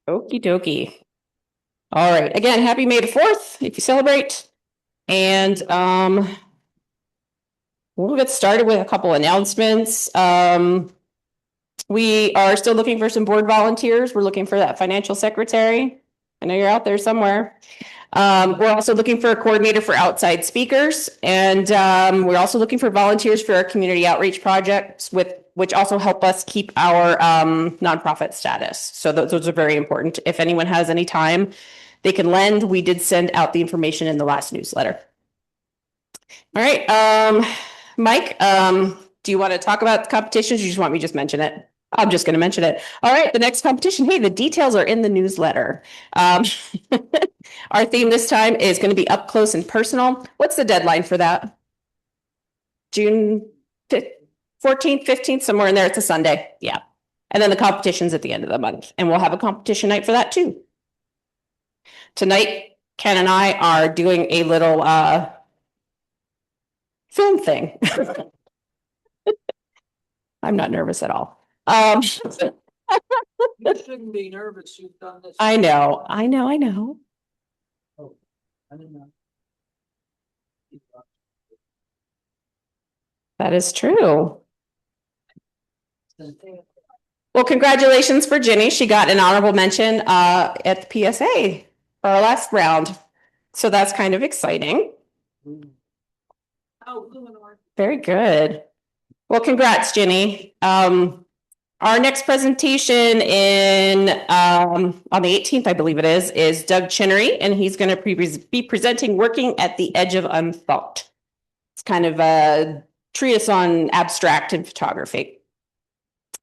Okie dokie. All right. Again, happy May the 4th if you celebrate. And we'll get started with a couple announcements. We are still looking for some board volunteers. We're looking for that financial secretary. I know you're out there somewhere. We're also looking for a coordinator for outside speakers. And we're also looking for volunteers for our community outreach projects which also help us keep our nonprofit status. So those are very important. If anyone has any time, they can lend. We did send out the information in the last newsletter. All right, Mike, do you want to talk about the competitions? Or you just want me to just mention it? I'm just going to mention it. All right, the next competition. Hey, the details are in the newsletter. Our theme this time is going to be up close and personal. What's the deadline for that? June 14th, 15th, somewhere in there. It's a Sunday. Yeah. And then the competition's at the end of the month. And we'll have a competition night for that too. Tonight, Ken and I are doing a little film thing. I'm not nervous at all. You shouldn't be nervous. You've done this. I know. Oh, I didn't know. That is true. Well, congratulations for Ginny. She got an honorable mention at the PSA for our last round. So that's kind of exciting. Oh, very good. Well, congrats, Ginny. Our next presentation on the 18th, I believe it is Doug Chinnery, and he's going to be presenting Working at the Edge of Unthought. It's kind of a treatise on abstract and photography.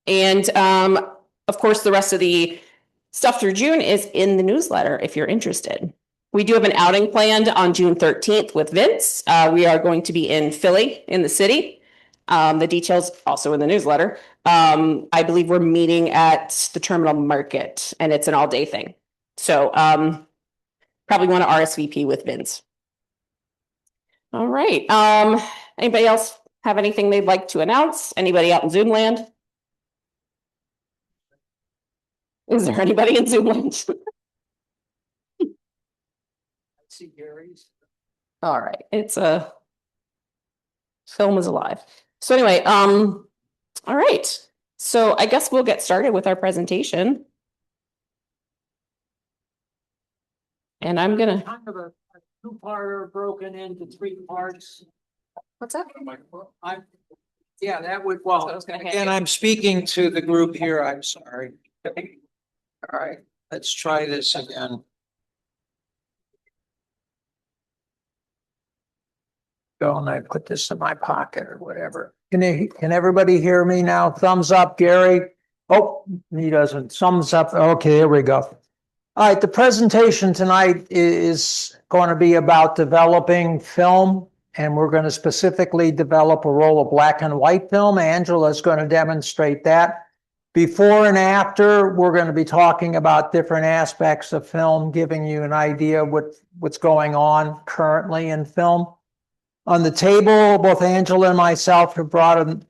And of course, the rest of the stuff through June is in the newsletter if you're interested. We do have an outing planned on June 13th with Vince. We are going to be in Philly, in the city. The details also in the newsletter. I believe we're meeting at the Terminal Market, and it's an all-day thing. So probably want to RSVP with Vince. All right. Anybody else have anything they'd like to announce? Anybody out in Zoom land? Is there anybody in Zoom land? I see Gary's. All right. It's a film is alive. So anyway, all right. So I guess we'll get started with our presentation. And I'm gonna kind of a two-parter broken into three parts. What's that? Yeah, that would, well, again, I'm speaking to the group here. I'm sorry. All right, let's try this again. Go, and I put this in my pocket or whatever. Can everybody hear me now? Thumbs up, Gary. Oh, he doesn't. Thumbs up. Okay, here we go. All right, the presentation tonight is going to be about developing film, and we're going to specifically develop a roll of black and white film. Angela is going to demonstrate that. Before and after, we're going to be talking about different aspects of film, giving you an idea of what's going on currently in film. On the table, both Angela and myself have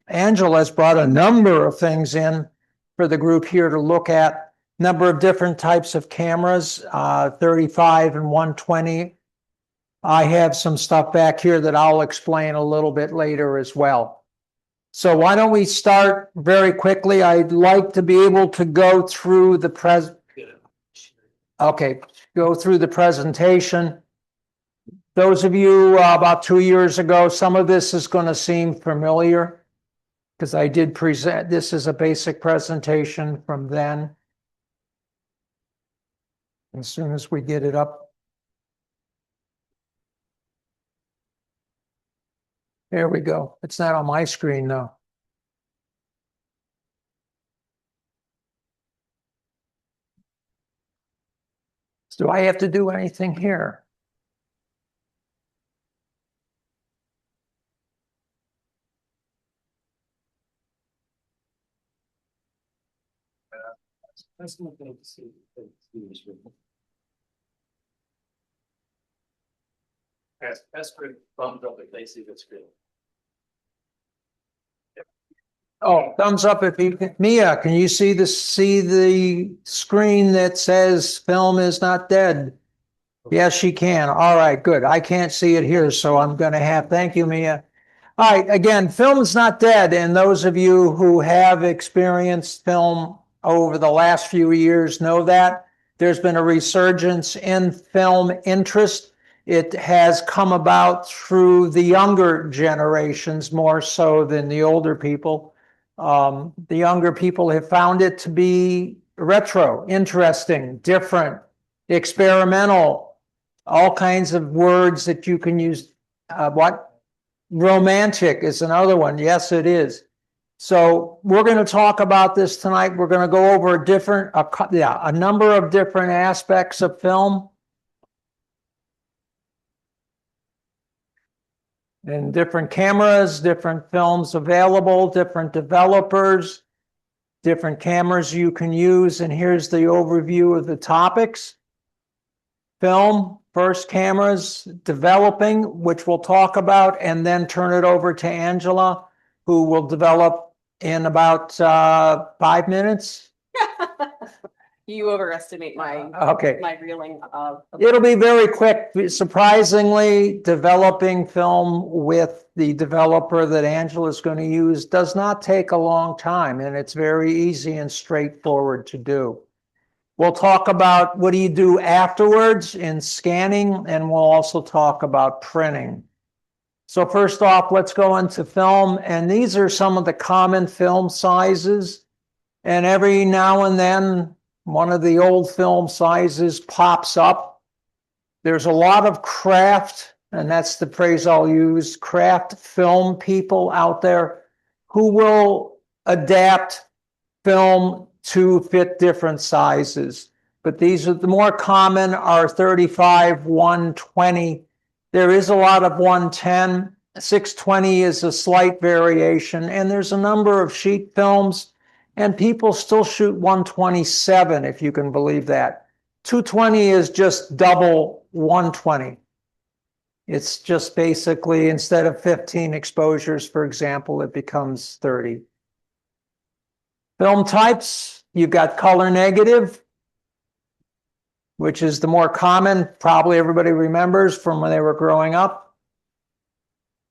Angela has brought a number of things in for the group here to look at. Number of different types of cameras, 35 and 120. I have some stuff back here that I'll explain a little bit later as well. So why don't we start very quickly? I'd like to be able to go through the go through the presentation. Those of you about 2 years ago, some of this is going to seem familiar because I did present this as a basic presentation from then. As soon as we get it up. There we go. It's not on my screen though. Do I have to do anything here? That's not going to see this room. That's good. Bumped up if they see the screen. Oh, thumbs up if you can. Mia, can you see the screen that says film is not dead? Yes, she can. All right, good. I can't see it here, so I'm going to have, thank you, Mia. All right, again, film is not dead. And those of you who have experienced film over the last few years know that there's been a resurgence in film interest. It has come about through the younger generations more so than the older people. The younger people have found it to be retro, interesting, different, experimental, all kinds of words that you can use. Romantic is another one. Yes, it is. So we're going to talk about this tonight. We're going to go over a number of different aspects of film and different cameras, different films available, different developers, different cameras you can use. And here's the overview of the topics. Film, first cameras, developing, which we'll talk about, and then turn it over to Angela, who will develop in about 5 minutes. You overestimate my Okay. my reeling of. It'll be very quick. Surprisingly, developing film with the developer that Angela is going to use does not take a long time, and it's very easy and straightforward to do. We'll talk about what do you do afterwards in scanning, and we'll also talk about printing. So first off, let's go into film, and these are some of the common film sizes. And every now and then, one of the old film sizes pops up. There's a lot of craft, and that's the phrase I'll use, craft film people out there who will adapt film to fit different sizes. But these are the more common are 35, 120. There is a lot of 110. 620 is a slight variation, and there's a number of sheet films, and people still shoot 127, if you can believe that. 220 is just double 120. It's just basically, instead of 15 exposures, for example, it becomes 30. Film types, you've got color negative, which is the more common, probably everybody remembers from when they were growing up.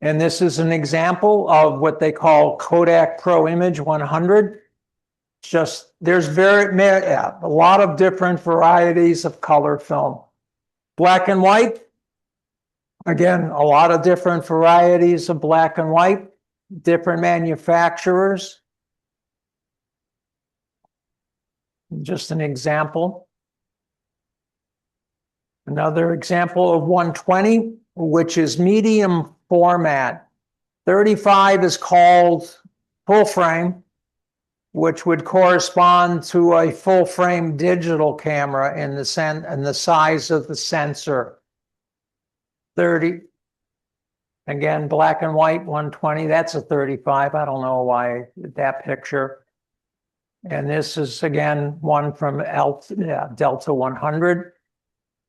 And this is an example of what they call Kodak Pro Image 100. There's a lot of different varieties of color film. Black and white, again, a lot of different varieties of black and white, different manufacturers. Just an example. Another example of 120, which is medium format. 35 is called full frame, which would correspond to a full frame digital camera in the size of the sensor. 30, again, black and white, 120, that's a 35. I don't know why that picture. And this is, again, one from Delta 100.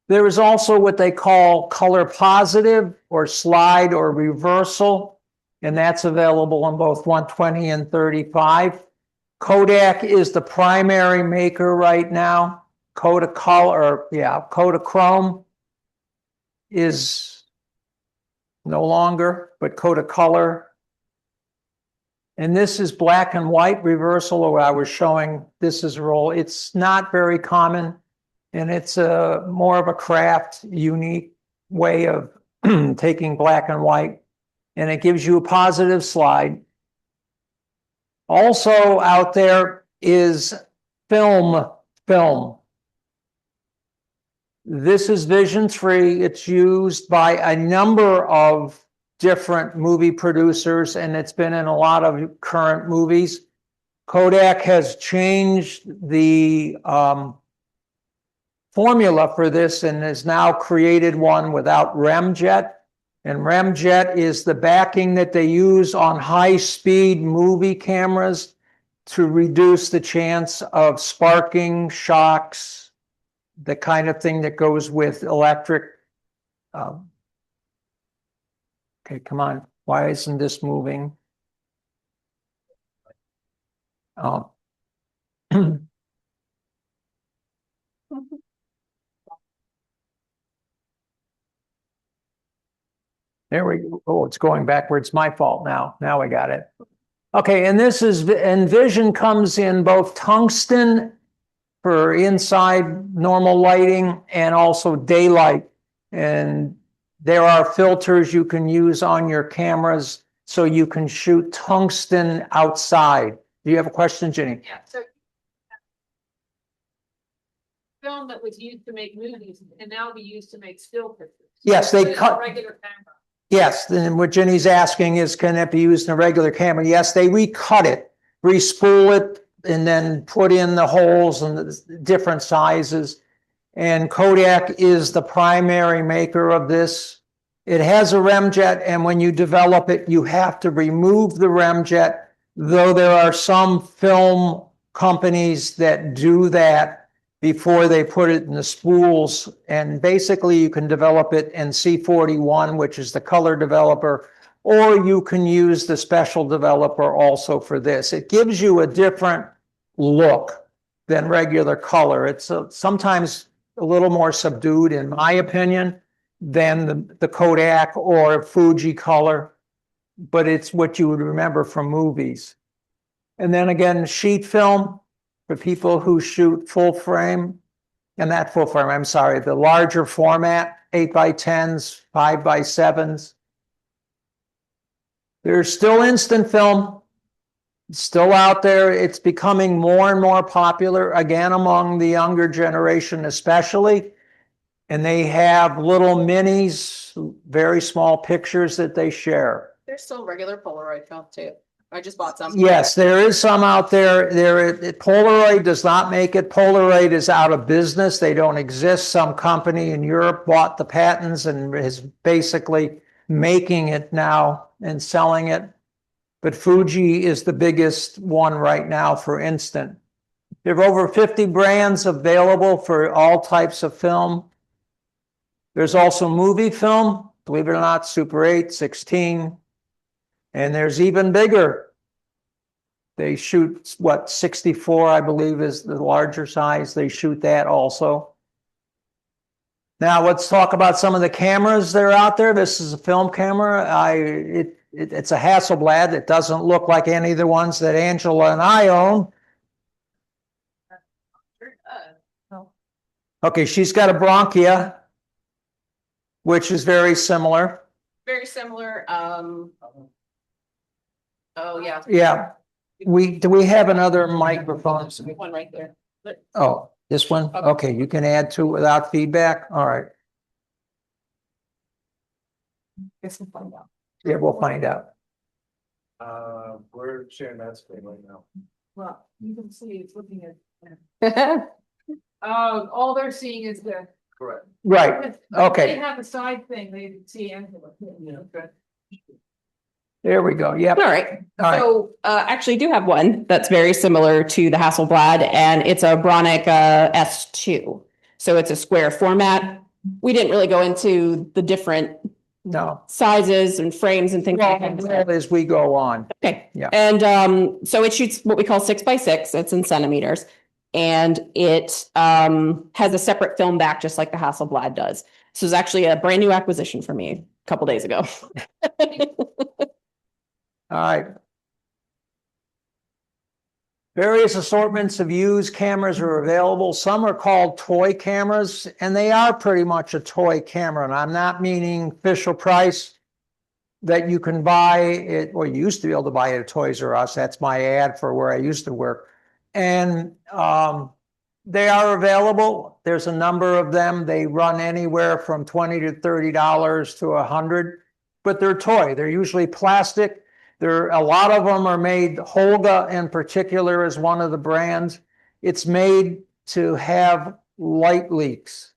There is also what they call color positive or slide or reversal, and that's available in both 120 and 35. Kodak is the primary maker right now. Kodachrome is no longer, but Kodacolor. And this is black and white reversal, or I was showing this is a roll. It's not very common, and it's more of a craft, unique way of taking black and white, and it gives you a positive slide. Also out there is film. This is Vision 3. It's used by a number of different movie producers, and it's been in a lot of current movies. Kodak has changed the formula for this and has now created one without remjet. And remjet is the backing that they use on high-speed movie cameras to reduce the chance of sparking, shocks, the kind of thing that goes with electric. Okay, come on. Why isn't this moving? Um, There we go. Oh, it's going backwards. My fault now. Now we got it. Okay, and this is, and Vision comes in both tungsten for inside normal lighting and also daylight. And there are filters you can use on your cameras so you can shoot tungsten outside. Do you have a question, Jenny? Yeah, so. Film that was used to make movies and now be used to make still pictures. Yes, they Use a cut. Regular camera. Yes, then what Jenny's asking is, can it be used in a regular camera? Yes, they recut it, re-spool it, and then put in the holes and the different sizes. And Kodak is the primary maker of this. It has a remjet, and when you develop it, you have to remove the remjet, though there are some film companies that do that before they put it in the spools. And basically you can develop it in C41, which is the color developer, or you can use the special developer also for this. It gives you a different look than regular color. It's sometimes a little more subdued, in my opinion, than the Kodak or Fuji color, but it's what you would remember from movies. And then again, sheet film for people who shoot full frame, and not full frame, I'm sorry, the larger format, 8x10s, 5x7s. There's still instant film, it's still out there. It's becoming more and more popular, again, among the younger generation especially. And they have little minis, very small pictures that they share. There's still regular Polaroid film too. I just bought some. Yes, there is some out there. Polaroid does not make it. Polaroid is out of business. They don't exist. Some company in Europe bought the patents and is basically making it now and selling it. But Fuji is the biggest one right now for instant. There are over 50 brands available for all types of film. There's also movie film, believe it or not, Super 8, 16. And there's even bigger. They shoot, what, 64, I believe, is the larger size. They shoot that also. Now, let's talk about some of the cameras that are out there. This is a film camera. It's a Hasselblad. It doesn't look like any of the ones that Angela and I own. Okay, she's got a Bronchia, which is very similar. Very similar. Oh, yeah. Yeah. Do we have another microphone? One right there. Oh, this one? Okay, you can add to without feedback? All right. Guess we'll find out. Yeah, we'll find out. We're sharing that screen right now. Well, you can see it's looking at, all they're seeing is the. Correct. Right, okay. They have a side thing, they see Angela. Yeah, okay. There we go. Yep. All right. All right. So actually do have one that's very similar to the Hasselblad, and it's a Bronick S2. So it's a square format. We didn't really go into the different No. sizes and frames and things like Well, that. as we go on. Okay. Yeah. And so it shoots what we call 6x6. It's in centimeters. And it has a separate film back, just like the Hasselblad does. So it's actually a brand new acquisition for me a couple days ago. All right. Various assortments of used cameras are available. Some are called toy cameras, and they are pretty much a toy camera. And I'm not meaning Fisher Price that you can buy it, or you used to be able to buy it at Toys R Us. That's my ad for where I used to work. And they are available. There's a number of them. They run anywhere from $20 to $30 to $100, but they're toy. They're usually plastic. A lot of them are made, Holga in particular is one of the brands. It's made to have light leaks.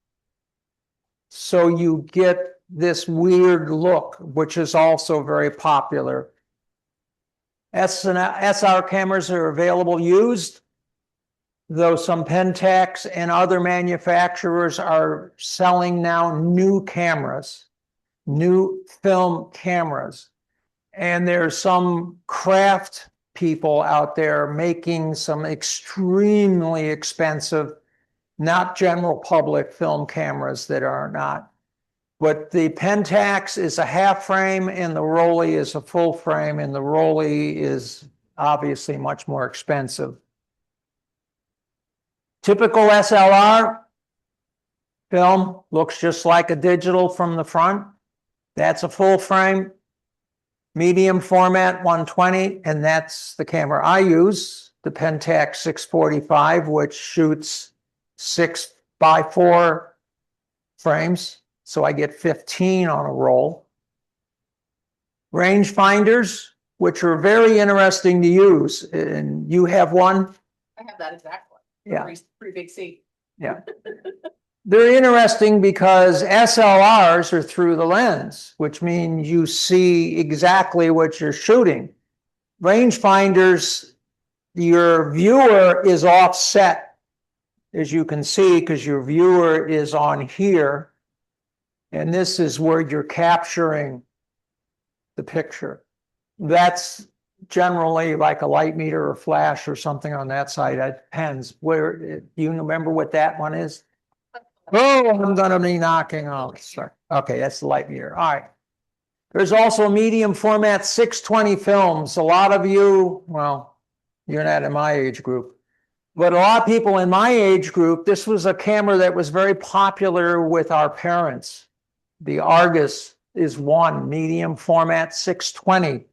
So you get this weird look, which is also very popular. SR cameras are available used, though some Pentax and other manufacturers are selling now new cameras, new film cameras. And there's some craft people out there making some extremely expensive, not general public film cameras that are not. But the Pentax is a half frame and the Rolly is a full frame, and the Rolly is obviously much more expensive. Typical SLR film looks just like a digital from the front. That's a full frame, medium format 120, and that's the camera I use, the Pentax 645, which shoots 6x4 frames. So I get 15 on a roll. Range finders, which are very interesting to use. And you have one? I have that exact one. Yeah. Pretty big C. Yeah. They're interesting because SLRs are through the lens, which means you see exactly what you're shooting. Rangefinders, your viewer is offset, as you can see, because your viewer is on here. And this is where you're capturing the picture. That's generally like a light meter or flash or something on that side. It depends. Where, you remember what that one is? Oh, I'm gonna be knocking out. Okay, that's the light meter. All right. There's also medium format 620 films. A lot of you, well, you're not in my age group, but a lot of people in my age group, this was a camera that was very popular with our parents. The Argus is one, medium format 620.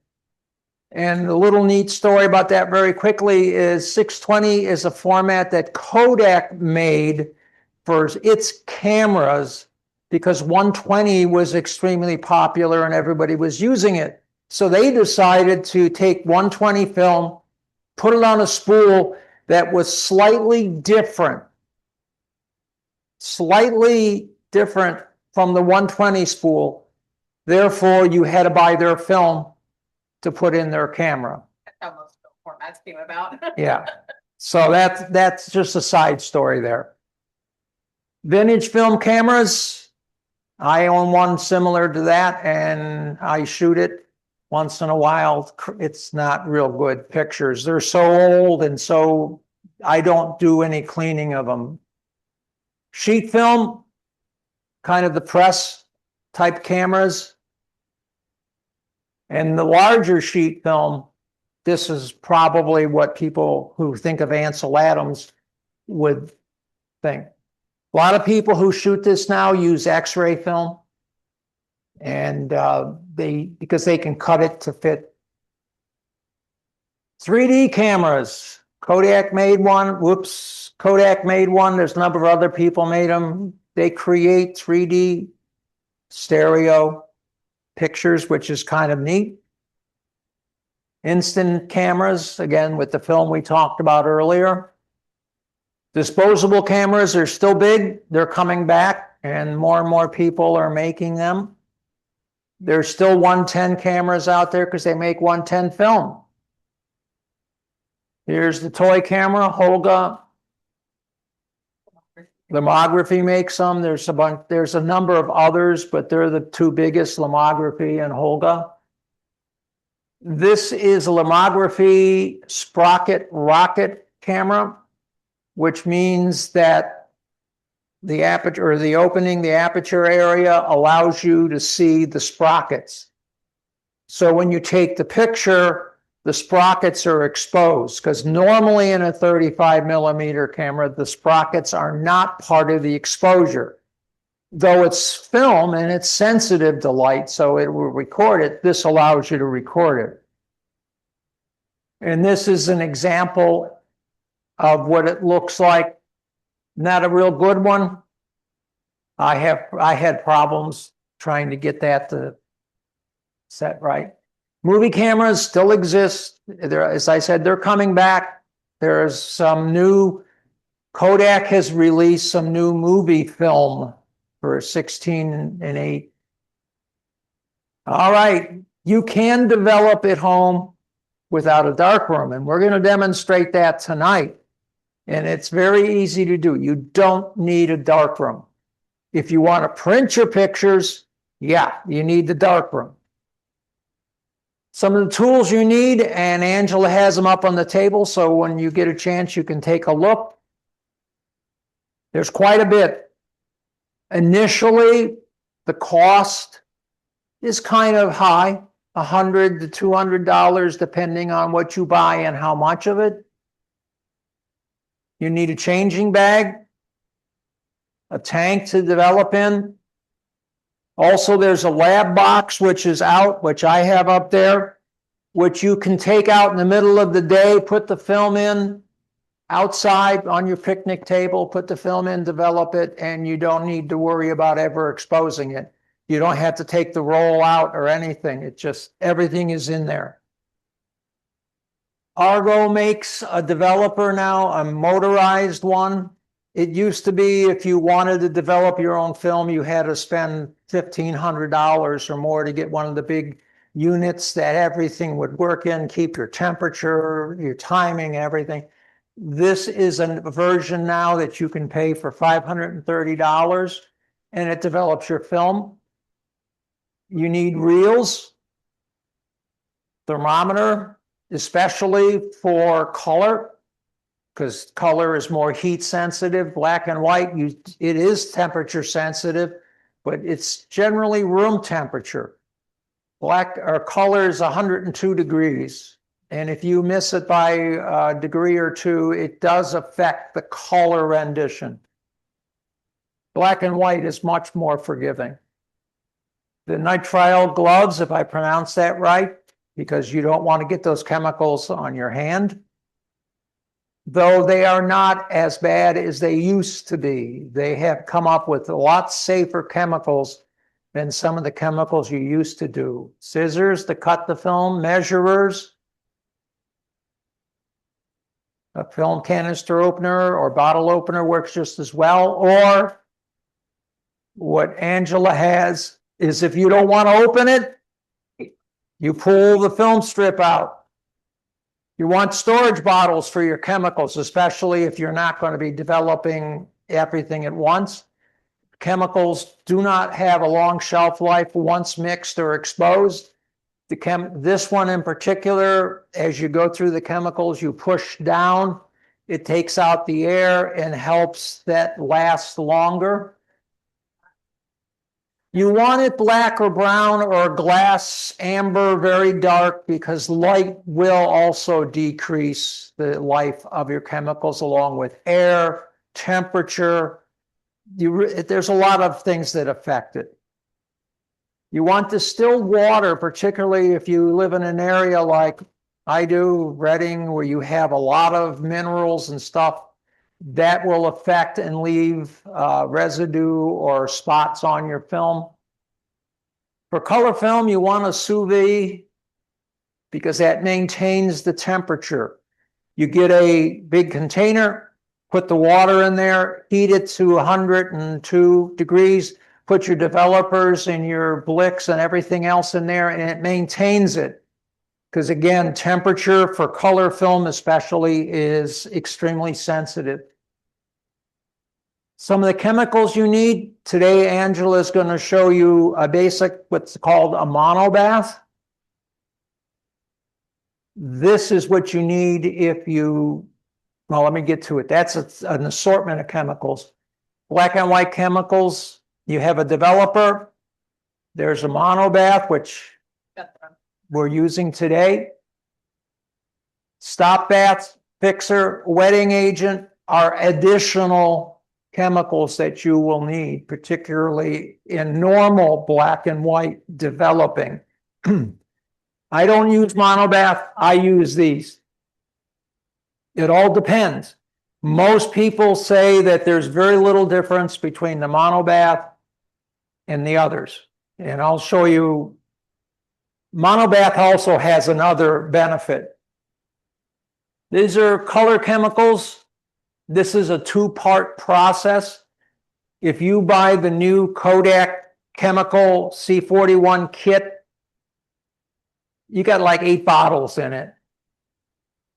And the little neat story about that very quickly is 620 is a format that Kodak made for its cameras because 120 was extremely popular and everybody was using it. So they decided to take 120 film, put it on a spool that was slightly different from the 120 spool. Therefore, you had to buy their film to put in their camera. That's how most film formats came about. Yeah. So that's just a side story there. Vintage film cameras. I own one similar to that, and I shoot it once in a while. It's not real good pictures. They're so old, and so I don't do any cleaning of them. Sheet film, kind of the press type cameras. And the larger sheet film, this is probably what people who think of Ansel Adams would think. A lot of people who shoot this now use X-ray film, and because they can cut it to fit. 3D cameras. Kodak made one. Whoops. Kodak made one. There's a number of other people made them. They create 3D stereo pictures, which is kind of neat. Instant cameras, again, with the film we talked about earlier. Disposable cameras are still big. They're coming back, and more people are making them. There's still 110 cameras out there because they make 110 film. Here's the toy camera, Holga. Lomography makes some. There's a number of others, but they're the two biggest, Lomography and Holga. This is a Lomography sprocket rocket camera, which means that the aperture or the opening, the aperture area allows you to see the sprockets. So when you take the picture, the sprockets are exposed, because normally in a 35 millimeter camera, the sprockets are not part of the exposure. Though it's film and it's sensitive to light, so it will record it, this allows you to record it. And this is an example of what it looks like. Not a real good one. I had problems trying to get that to set right. Movie cameras still exist. As I said, they're coming back. There's some new, Kodak has released some new movie film for 16 and 8. All right, you can develop at home without a darkroom, and we're going to demonstrate that tonight. And it's very easy to do. You don't need a darkroom. If you want to print your pictures, yeah, you need the darkroom. Some of the tools you need, and Angela has them up on the table, so when you get a chance, you can take a look. There's quite a bit. Initially, the cost is kind of high, $100 to $200, depending on what you buy and how much of it. You need a changing bag, a tank to develop in. Also, there's a lab box, which is out, which I have up there, which you can take out in the middle of the day, put the film in outside on your picnic table, put the film in, develop it, and you don't need to worry about ever exposing it. You don't have to take the roll out or anything. It just, everything is in there. Argo makes a developer now, a motorized one. It used to be if you wanted to develop your own film, you had to spend $1,500 or more to get one of the big units that everything would work in, keep your temperature, your timing, everything. This is a version now that you can pay for $530 and it develops your film. You need reels, thermometer, especially for color, because color is more heat sensitive. Black and white, it is temperature sensitive, but it's generally room temperature. Black or color is 102 degrees. And if you miss it by a degree or two, it does affect the color rendition. Black and white is much more forgiving. The nitrile gloves, if I pronounce that right, because you don't want to get those chemicals on your hand, though they are not as bad as they used to be. They have come up with a lot safer chemicals than some of the chemicals you used to do. Scissors to cut the film, measurers, a film canister opener or bottle opener works just as well. Or what Angela has is if you don't want to open it, you pull the film strip out. You want storage bottles for your chemicals, especially if you're not going to be developing everything at once. Chemicals do not have a long shelf life once mixed or exposed. This one in particular, as you go through the chemicals, you push down, it takes out the air and helps that last longer. You want it black or brown or glass amber, very dark, because light will also decrease the life of your chemicals along with air, temperature. There's a lot of things that affect it. You want distilled water, particularly if you live in an area like I do, Reading, where you have a lot of minerals and stuff. That will affect and leave residue or spots on your film. For color film, you want a sous vide because that maintains the temperature. You get a big container, put the water in there, heat it to 102 degrees, put your developers and your Blicks and everything else in there, and it maintains it. Because again, temperature for color film especially is extremely sensitive. Some of the chemicals you need, today Angela is going to show you a basic, what's called a monobath. This is what you need if you, well, let me get to it. That's an assortment of chemicals. Black and white chemicals, you have a developer. There's a monobath, which we're using today. Stop bath, fixer, wetting agent are additional chemicals that you will need, particularly in normal black and white developing. I don't use monobath, I use these. It all depends. Most people say that there's very little difference between the monobath and the others. And I'll show you. Monobath also has another benefit. These are color chemicals. This is a two-part process. If you buy the new Kodak chemical C41 kit, you got like 8 bottles in it.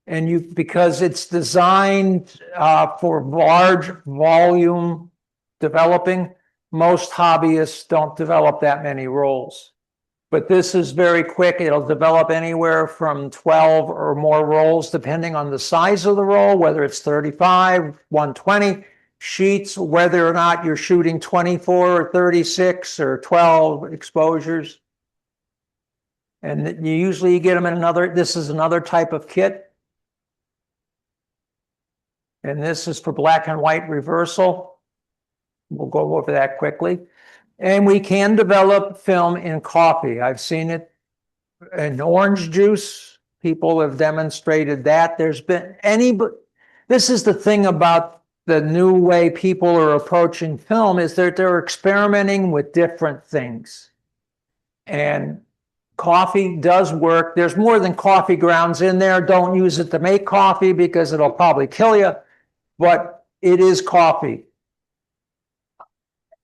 And because it's designed for large volume developing, most hobbyists don't develop that many rolls. But this is very quick. It'll develop anywhere from 12 or more rolls, depending on the size of the roll, whether it's 35, 120 sheets, whether or not you're shooting 24 or 36 or 12 exposures. And you usually get them in another, this is another type of kit. And this is for black and white reversal. We'll go over that quickly. And we can develop film in coffee. I've seen it in orange juice. People have demonstrated that. There's been this is the thing about the new way people are approaching film, is that they're experimenting with different things. And coffee does work. There's more than coffee grounds in there. Don't use it to make coffee because it'll probably kill you, but it is coffee.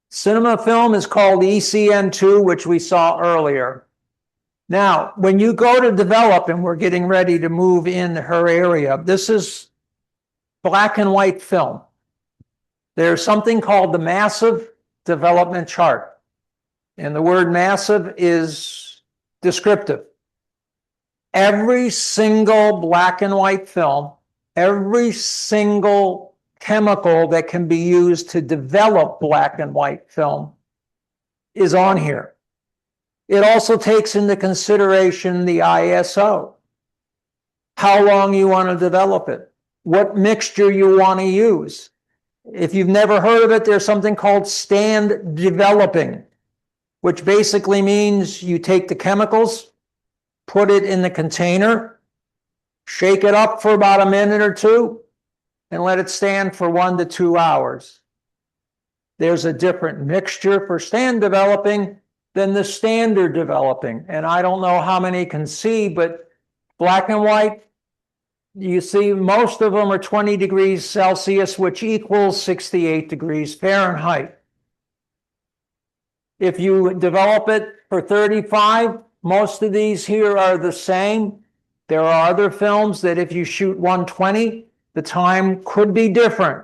Cinema film is called ECN2, which we saw earlier. Now, when you go to develop, and we're getting ready to move in her area, this is black and white film. There's something called the massive development chart. And the word massive is descriptive. Every single black and white film, every single chemical that can be used to develop black and white film is on here. It also takes into consideration the ISO, how long you want to develop it, what mixture you want to use. If you've never heard of it, there's something called stand developing, which basically means you take the chemicals, put it in the container, shake it up for about a minute or two, and let it stand for 1 to 2 hours. There's a different mixture for stand developing than the standard developing. And I don't know how many can see, but black and white, you see most of them are 20 degrees Celsius, which equals 68 degrees Fahrenheit. If you develop it for 35, most of these here are the same. There are other films that if you shoot 120, the time could be different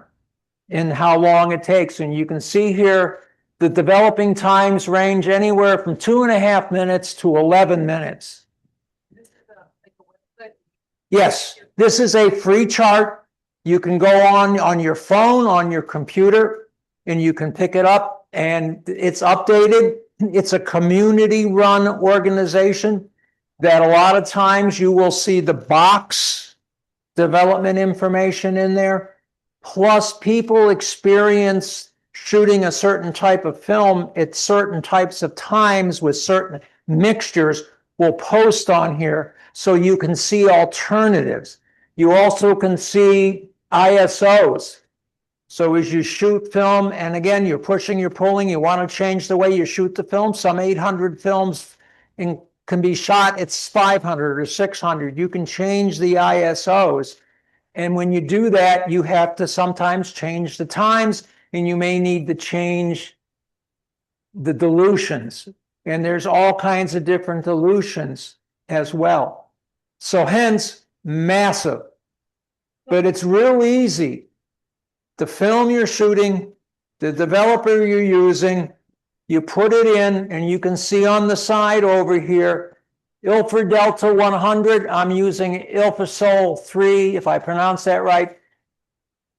in how long it takes. And you can see here the developing times range anywhere from 2.5 minutes to 11 minutes. Yes, this is a free chart. You can go on your phone, on your computer, and you can pick it up, and it's updated. It's a community-run organization that a lot of times you will see the box development information in there, plus people experience shooting a certain type of film at certain types of times with certain mixtures will post on here so you can see alternatives. You also can see ISOs. So as you shoot film, and again, you're pushing, you're pulling, you want to change the way you shoot the film. Some 800 films can be shot at 500 or 600. You can change the ISOs. And when you do that, you have to sometimes change the times, and you may need to change the dilutions. And there's all kinds of different dilutions as well. So hence, massive. But it's real easy. The film you're shooting, the developer you're using, you put it in, and you can see on the side over here, Ilford Delta 100. I'm using Ilfosol 3, if I pronounce that right.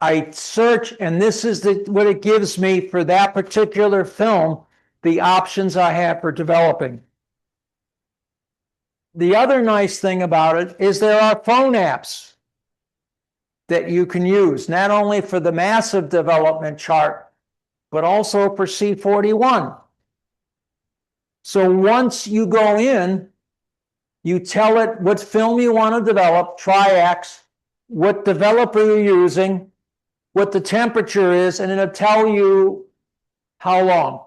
I search, and this is what it gives me for that particular film, the options I have for developing. The other nice thing about it is there are phone apps that you can use, not only for the massive development chart, but also for C41. So once you go in, you tell it what film you want to develop, Triax, what developer you're using, what the temperature is, and it'll tell you how long.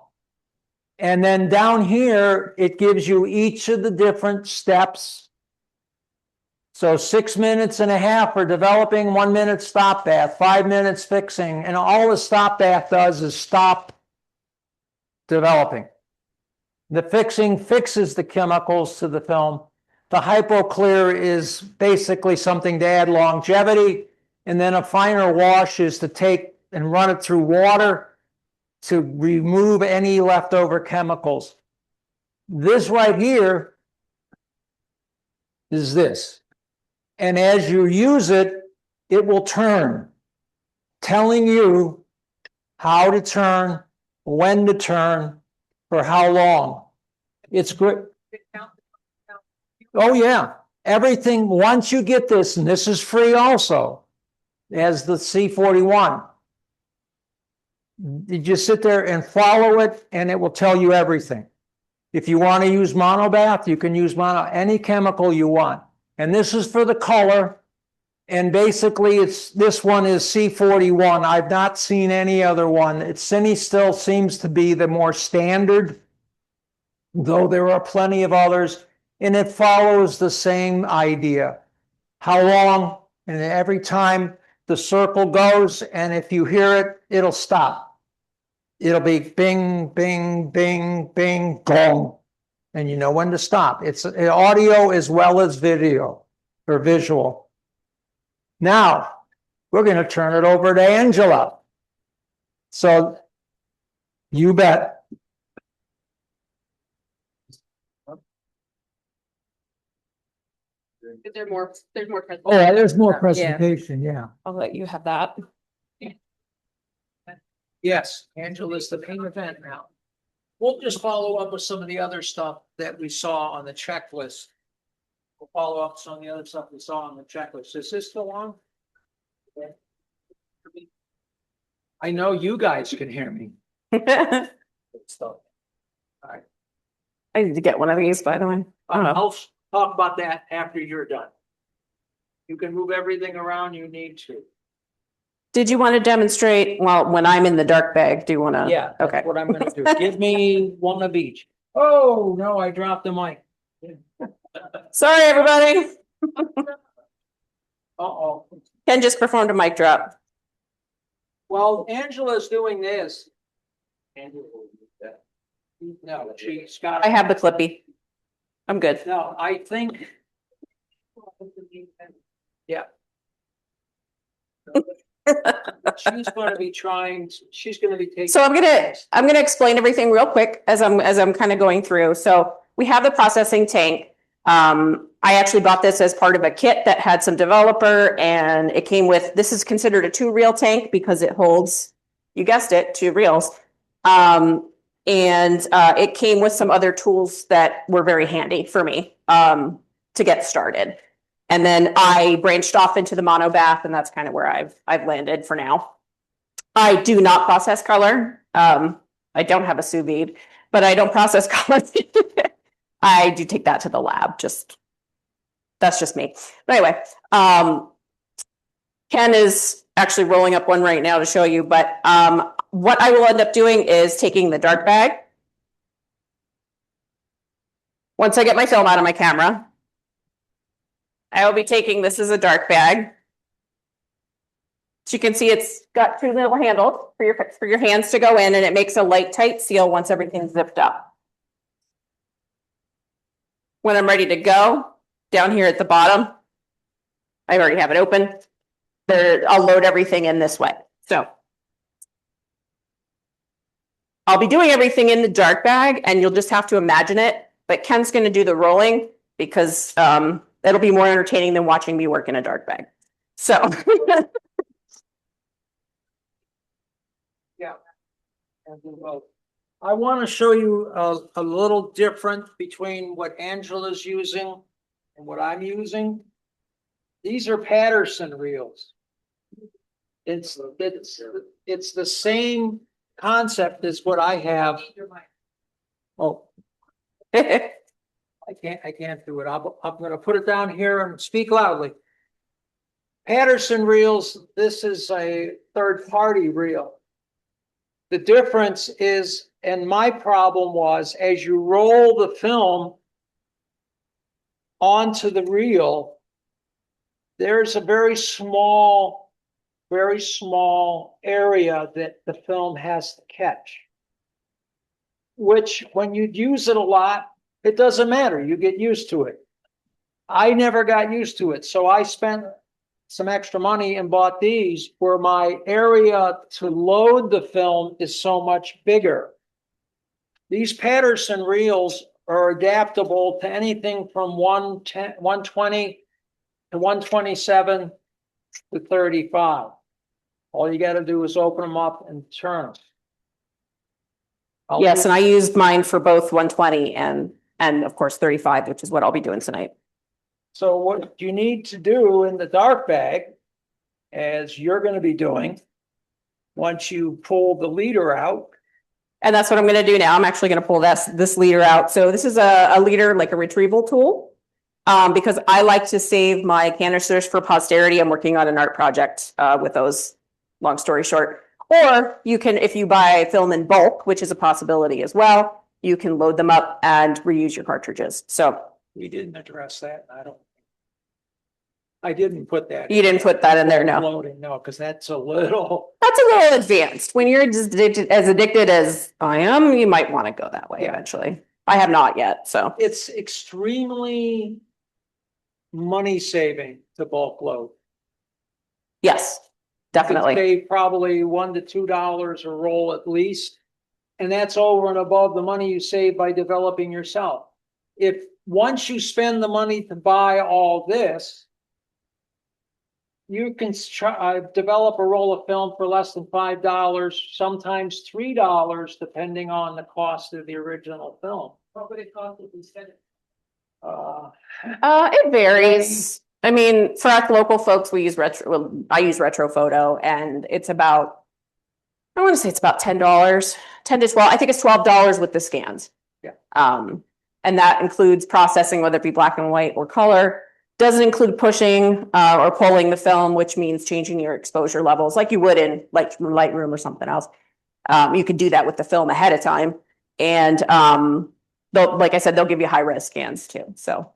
And then down here, it gives you each of the different steps. So 6.5 minutes for developing, 1 minute stop bath, 5 minutes fixing, and all the stop bath does is stop developing. The fixing fixes the chemicals to the film. The hypoclear is basically something to add longevity, and then a finer wash is to take and run it through water to remove any leftover chemicals. This right here is this. And as you use it, it will turn, telling you how to turn, when to turn, for how long. It's great. Oh, yeah. Everything, once you get this, and this is free also, as the C41. You just sit there and follow it, and it will tell you everything. If you want to use monobath, you can use any chemical you want. And this is for the color. And basically, this one is C41. I've not seen any other one. Cine still seems to be the more standard, though there are plenty of others. And it follows the same idea. How long? And every time the circle goes, and if you hear it, it'll stop. It'll be bing, bing, bing, bing, gong. And you know when to stop. It's audio as well as video or visual. Now, we're going to turn it over to Angela. So, you bet. There's more. Oh, there's more presentation, yeah. I'll let you have that. Yes, Angela's the main event now. We'll just follow up with some of the other stuff that we saw on the checklist. We'll follow up some of the other stuff we saw on the checklist. Is this still on? I know you guys can hear me. I need to get one of these, by the way. I don't know. I'll talk about that after you're done. You can move everything around you need to. Did you want to demonstrate, well, when I'm in the dark bag, do you want to? Yeah, Okay. that's what I'm gonna do. Give me one of each. Oh, no, I dropped the mic. Sorry, everybody. Uh-oh. Ken just performed a mic drop. Well, Angela's doing this. No, she's got. I have the clippy. I'm good. No, I think. Yeah. She's gonna be taking. So I'm gonna explain everything real quick as I'm kind of going through. So we have the processing tank. I actually bought this as part of a kit that had some developer, and it came with, this is considered a 2-reel tank because it holds, you guessed it, 2 reels. It came with some other tools that were very handy for me to get started. And then I branched off into the mono bath, and that's kind of where I've landed for now. I do not process color. I don't have a sous vide, but I don't process color. I do take that to the lab. That's just me. But anyway, Ken is actually rolling up one right now to show you, but what I will end up doing is taking the dark bag. Once I get my film out of my camera, I will be taking this as a dark bag. So you can see it's got 2 little handles for your hands to go in, and it makes a light tight seal once everything's zipped up. When I'm ready to go, down here at the bottom, I already have it open. I'll load everything in this way. So I'll be doing everything in the dark bag, and you'll just have to imagine it. But Ken's going to do the rolling because it'll be more entertaining than watching me work in a dark bag. So Yeah. I want to show you a little different between what Angela's using and what I'm using. These are Patterson reels. It's the same concept as what I have. Oh, I can't do it. I'm going to put it down here and speak loudly. Patterson reels, this is a third-party reel. The difference is, and my problem was, as you roll the film onto the reel, there's a very small area that the film has to catch. Which, when you use it a lot, it doesn't matter. You get used to it. I never got used to it, so I spent some extra money and bought these, where my area to load the film is so much bigger. These Patterson reels are adaptable to anything from 110, 120 to 127 to 35. All you gotta do is open them up and turn them. Yes, and I used mine for both 120 and of course 35, which is what I'll be doing tonight. So what you need to do in the dark bag, as you're gonna be doing, once you pull the leader out, And that's what I'm gonna do now. I'm actually gonna pull this leader out. So this is a leader, like a retrieval tool. Because I like to save my canisters for posterity. I'm working on an art project with those, long story short. Or you can, if you buy film in bulk, which is a possibility as well, you can load them up and reuse your cartridges. So we didn't address that. I didn't put that. you didn't put that in there, no. Loading, no, because that's a little. That's a little advanced. When you're just as addicted as I am, you might want to go that way eventually. I have not yet, so. It's extremely money saving to bulk load. Yes, You can definitely. save probably $1 to $2 a roll at least. And that's over and above the money you save by developing yourself. If once you spend the money to buy all this, you can develop a roll of film for less than $5, sometimes $3, depending on the cost of the original film. What would it cost if we said it? It varies. I mean, for us local folks, we use retro, well, I use retro photo and it's about, I want to say it's about $10, 10 to 12. I think it's $12 with the scans. Yeah. And that includes processing, whether it be black and white or color. Doesn't include pushing or pulling the film, which means changing your exposure levels like you would in like Lightroom or something else. You could do that with the film ahead of time. And like I said, they'll give you high res scans too. So.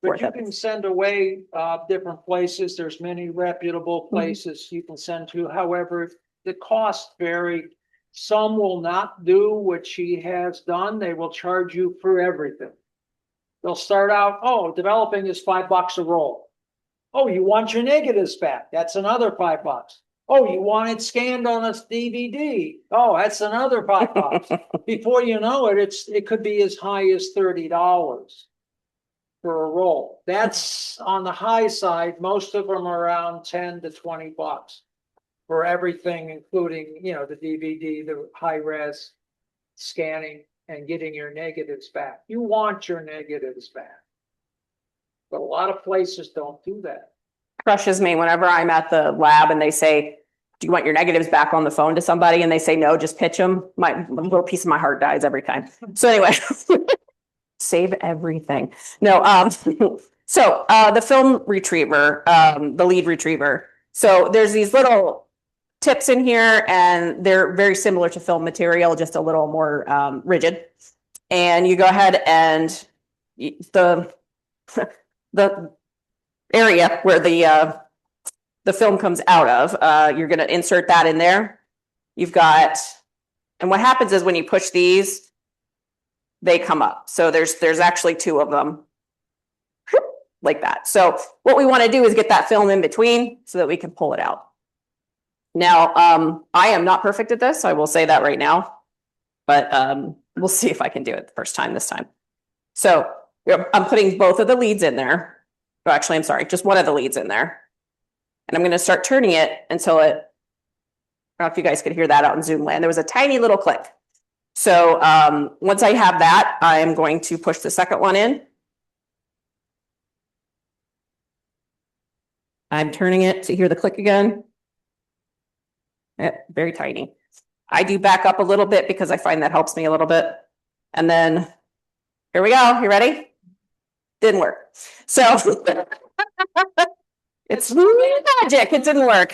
But you can send away different places. There's many reputable places you can send to. However, the costs vary. Some will not do what she has done. They will charge you for everything. They'll start out, oh, developing is $5 a roll. Oh, you want your negatives back? That's another $5. Oh, you want it scanned on a DVD? Oh, that's another $5. Before you know it, it could be as high as $30 for a roll. That's on the high side. Most of them are around 10 to 20 bucks for everything, including, you know, the DVD, the high res scanning and getting your negatives back. You want your negatives back. But a lot of places don't do that. Crushes me whenever I'm at the lab and they say, do you want your negatives back on the phone to somebody? And they say, no, just pitch them. My little piece of my heart dies every time. So anyway, save everything. No, so the film retriever, the lead retriever. So there's these little tips in here and they're very similar to film material, just a little more rigid. And you go ahead and the area where the film comes out of, you're going to insert that in there. You've got, and what happens is when you push these, they come up. So there's actually two of them like that. So what we want to do is get that film in between so that we can pull it out. Now, I am not perfect at this. I will say that right now, but we'll see if I can do it the first time this time. So I'm putting both of the leads in there. Oh, actually, I'm sorry, just one of the leads in there. And I'm going to start turning it until it, I don't know if you guys could hear that out in Zoom land. There was a tiny little click. So once I have that, I'm going to push the second one in. I'm turning it to hear the click again. Very tiny. I do back up a little bit because I find that helps me a little bit. And then here we go. You ready? Didn't work. So it's magic. It didn't work.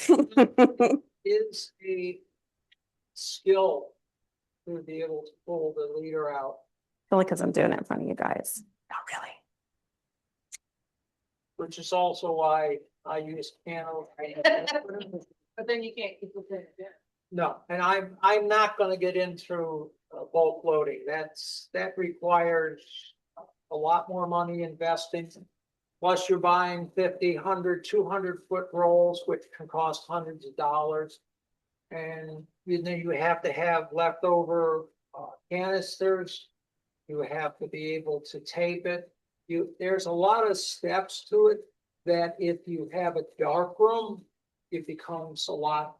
Is a skill to be able to pull the leader out. Only because I'm doing it in front of you guys. Not really. Which is also why I use Canon. But then you can't keep it in. No, and I'm not gonna get into bulk loading. That requires a lot more money investing. Plus you're buying 50, 100, 200 foot rolls, which can cost hundreds of dollars. And you have to have leftover canisters. You have to be able to tape it. There's a lot of steps to it that if you have a dark room, it becomes a lot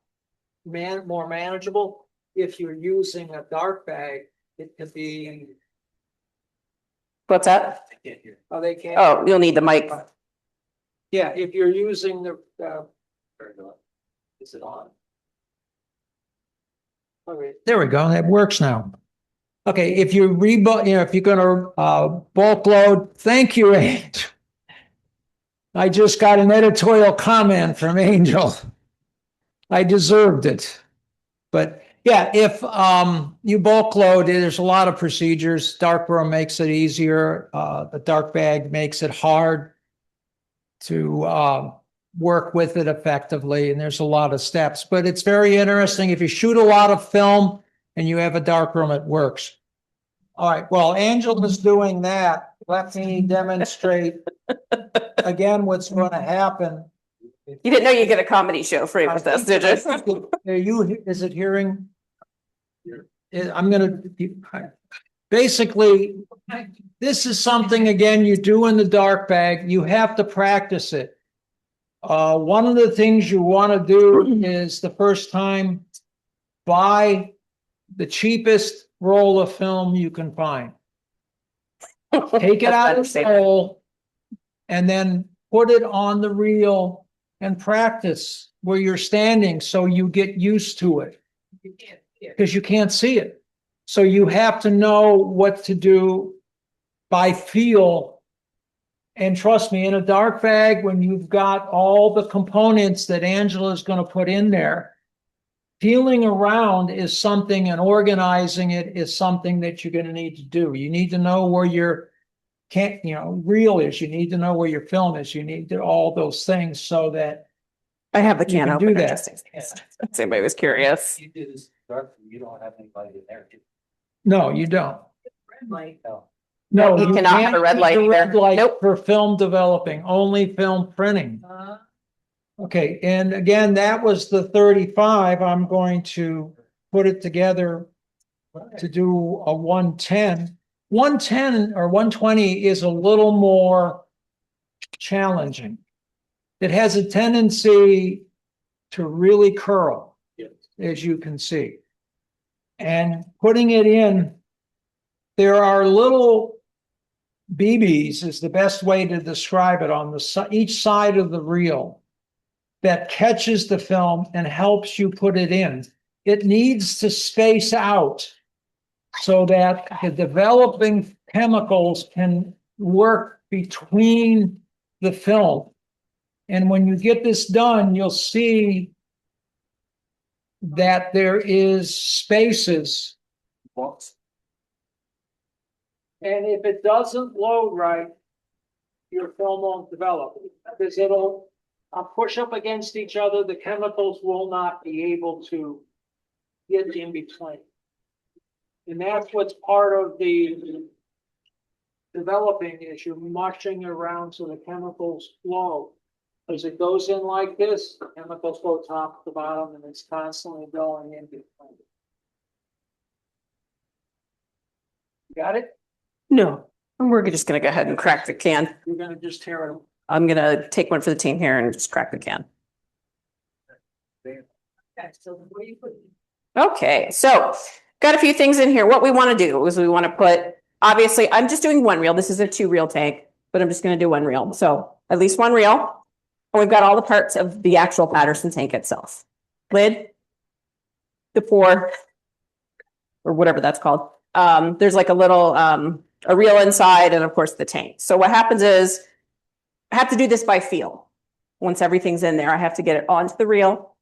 more manageable. If you're using a dark bag, it could be, What's that? oh, they can't. Oh, you'll need the mic. Yeah, if you're using the, Is it on? there we go, that works now. Okay, if you if you're gonna bulk load, thank you, Angel. I just got an editorial comment from Angel. I deserved it. But yeah, if you bulk load, there's a lot of procedures. Darkroom makes it easier. The dark bag makes it hard to work with it effectively, and there's a lot of steps. But it's very interesting. If you shoot a lot of film and you have a darkroom, it works. All right, well, Angel is doing that. Let me demonstrate again what's going to happen. You didn't know you get a comedy show free with this, did you? Are you, is it hearing? I'm gonna, basically, this is something, again, you do in the dark bag. You have to practice it. One of the things you want to do is the first time, buy the cheapest roll of film you can find. Take it out of the roll and then put it on the reel and practice where you're standing so you get used to it. Because you can't see it. So you have to know what to do by feel. And trust me, in a dark bag, when you've got all the components that Angela is going to put in there, feeling around is something, and organizing it is something that you're going to need to do. You need to know where your reel is. You need to know where your film is. You need to all those things so that I have the you can can open. do that. Just in case anybody was curious. You do this dark, you don't have anybody in there. No, you don't. Red light. No. No, You you cannot have can't a red use light the red either. light Nope. for film developing, only film printing. Okay, and again, that was the 35. I'm going to put it together to do a 110. 110 or 120 is a little more challenging. It has a tendency to really curl, Yes. as you can see. And putting it in, there are little BBs is the best way to describe it on each side of the reel that catches the film and helps you put it in. It needs to space out so that the developing chemicals can work between the film. And when you get this done, you'll see that there is spaces. And if it doesn't load right, your film won't develop because it'll push up against each other. The chemicals will not be able to get in between. And that's what's part of the developing is you're mushing around so the chemicals flow. As it goes in like this, the chemicals go top to bottom and it's constantly going in between. Got it? No, we're just gonna go ahead and crack the can. You're gonna just tear it. I'm gonna take one for the team here and just crack the can. Okay, so where you put? Okay, so got a few things in here. What we want to do is we want to put, obviously, I'm just doing one reel. This is a 2-reel tank, but I'm just going to do one reel. So at least one reel. And we've got all the parts of the actual Patterson tank itself. Lid, the pour, or whatever that's called. There's like a little, a reel inside and of course the tank. So what happens is I have to do this by feel. Once everything's in there, I have to get it onto the reel.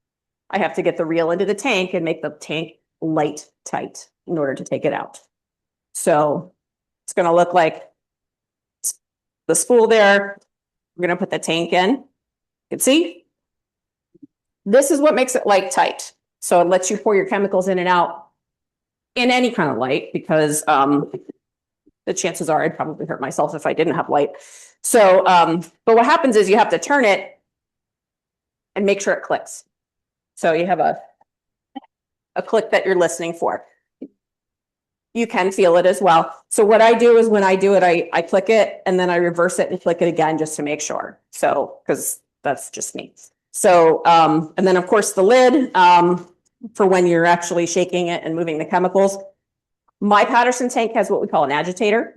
I have to get the reel into the tank and make the tank light tight in order to take it out. So it's going to look like the spool there. We're going to put the tank in. You can see this is what makes it light tight. So it lets you pour your chemicals in and out in any kind of light because the chances are I'd probably hurt myself if I didn't have light. So, but what happens is you have to turn it and make sure it clicks. So you have a click that you're listening for. You can feel it as well. So what I do is when I do it, I click it and then I reverse it and click it again just to make sure. So, because that's just me. So, and then of course the lid, for when you're actually shaking it and moving the chemicals. My Patterson tank has what we call an agitator.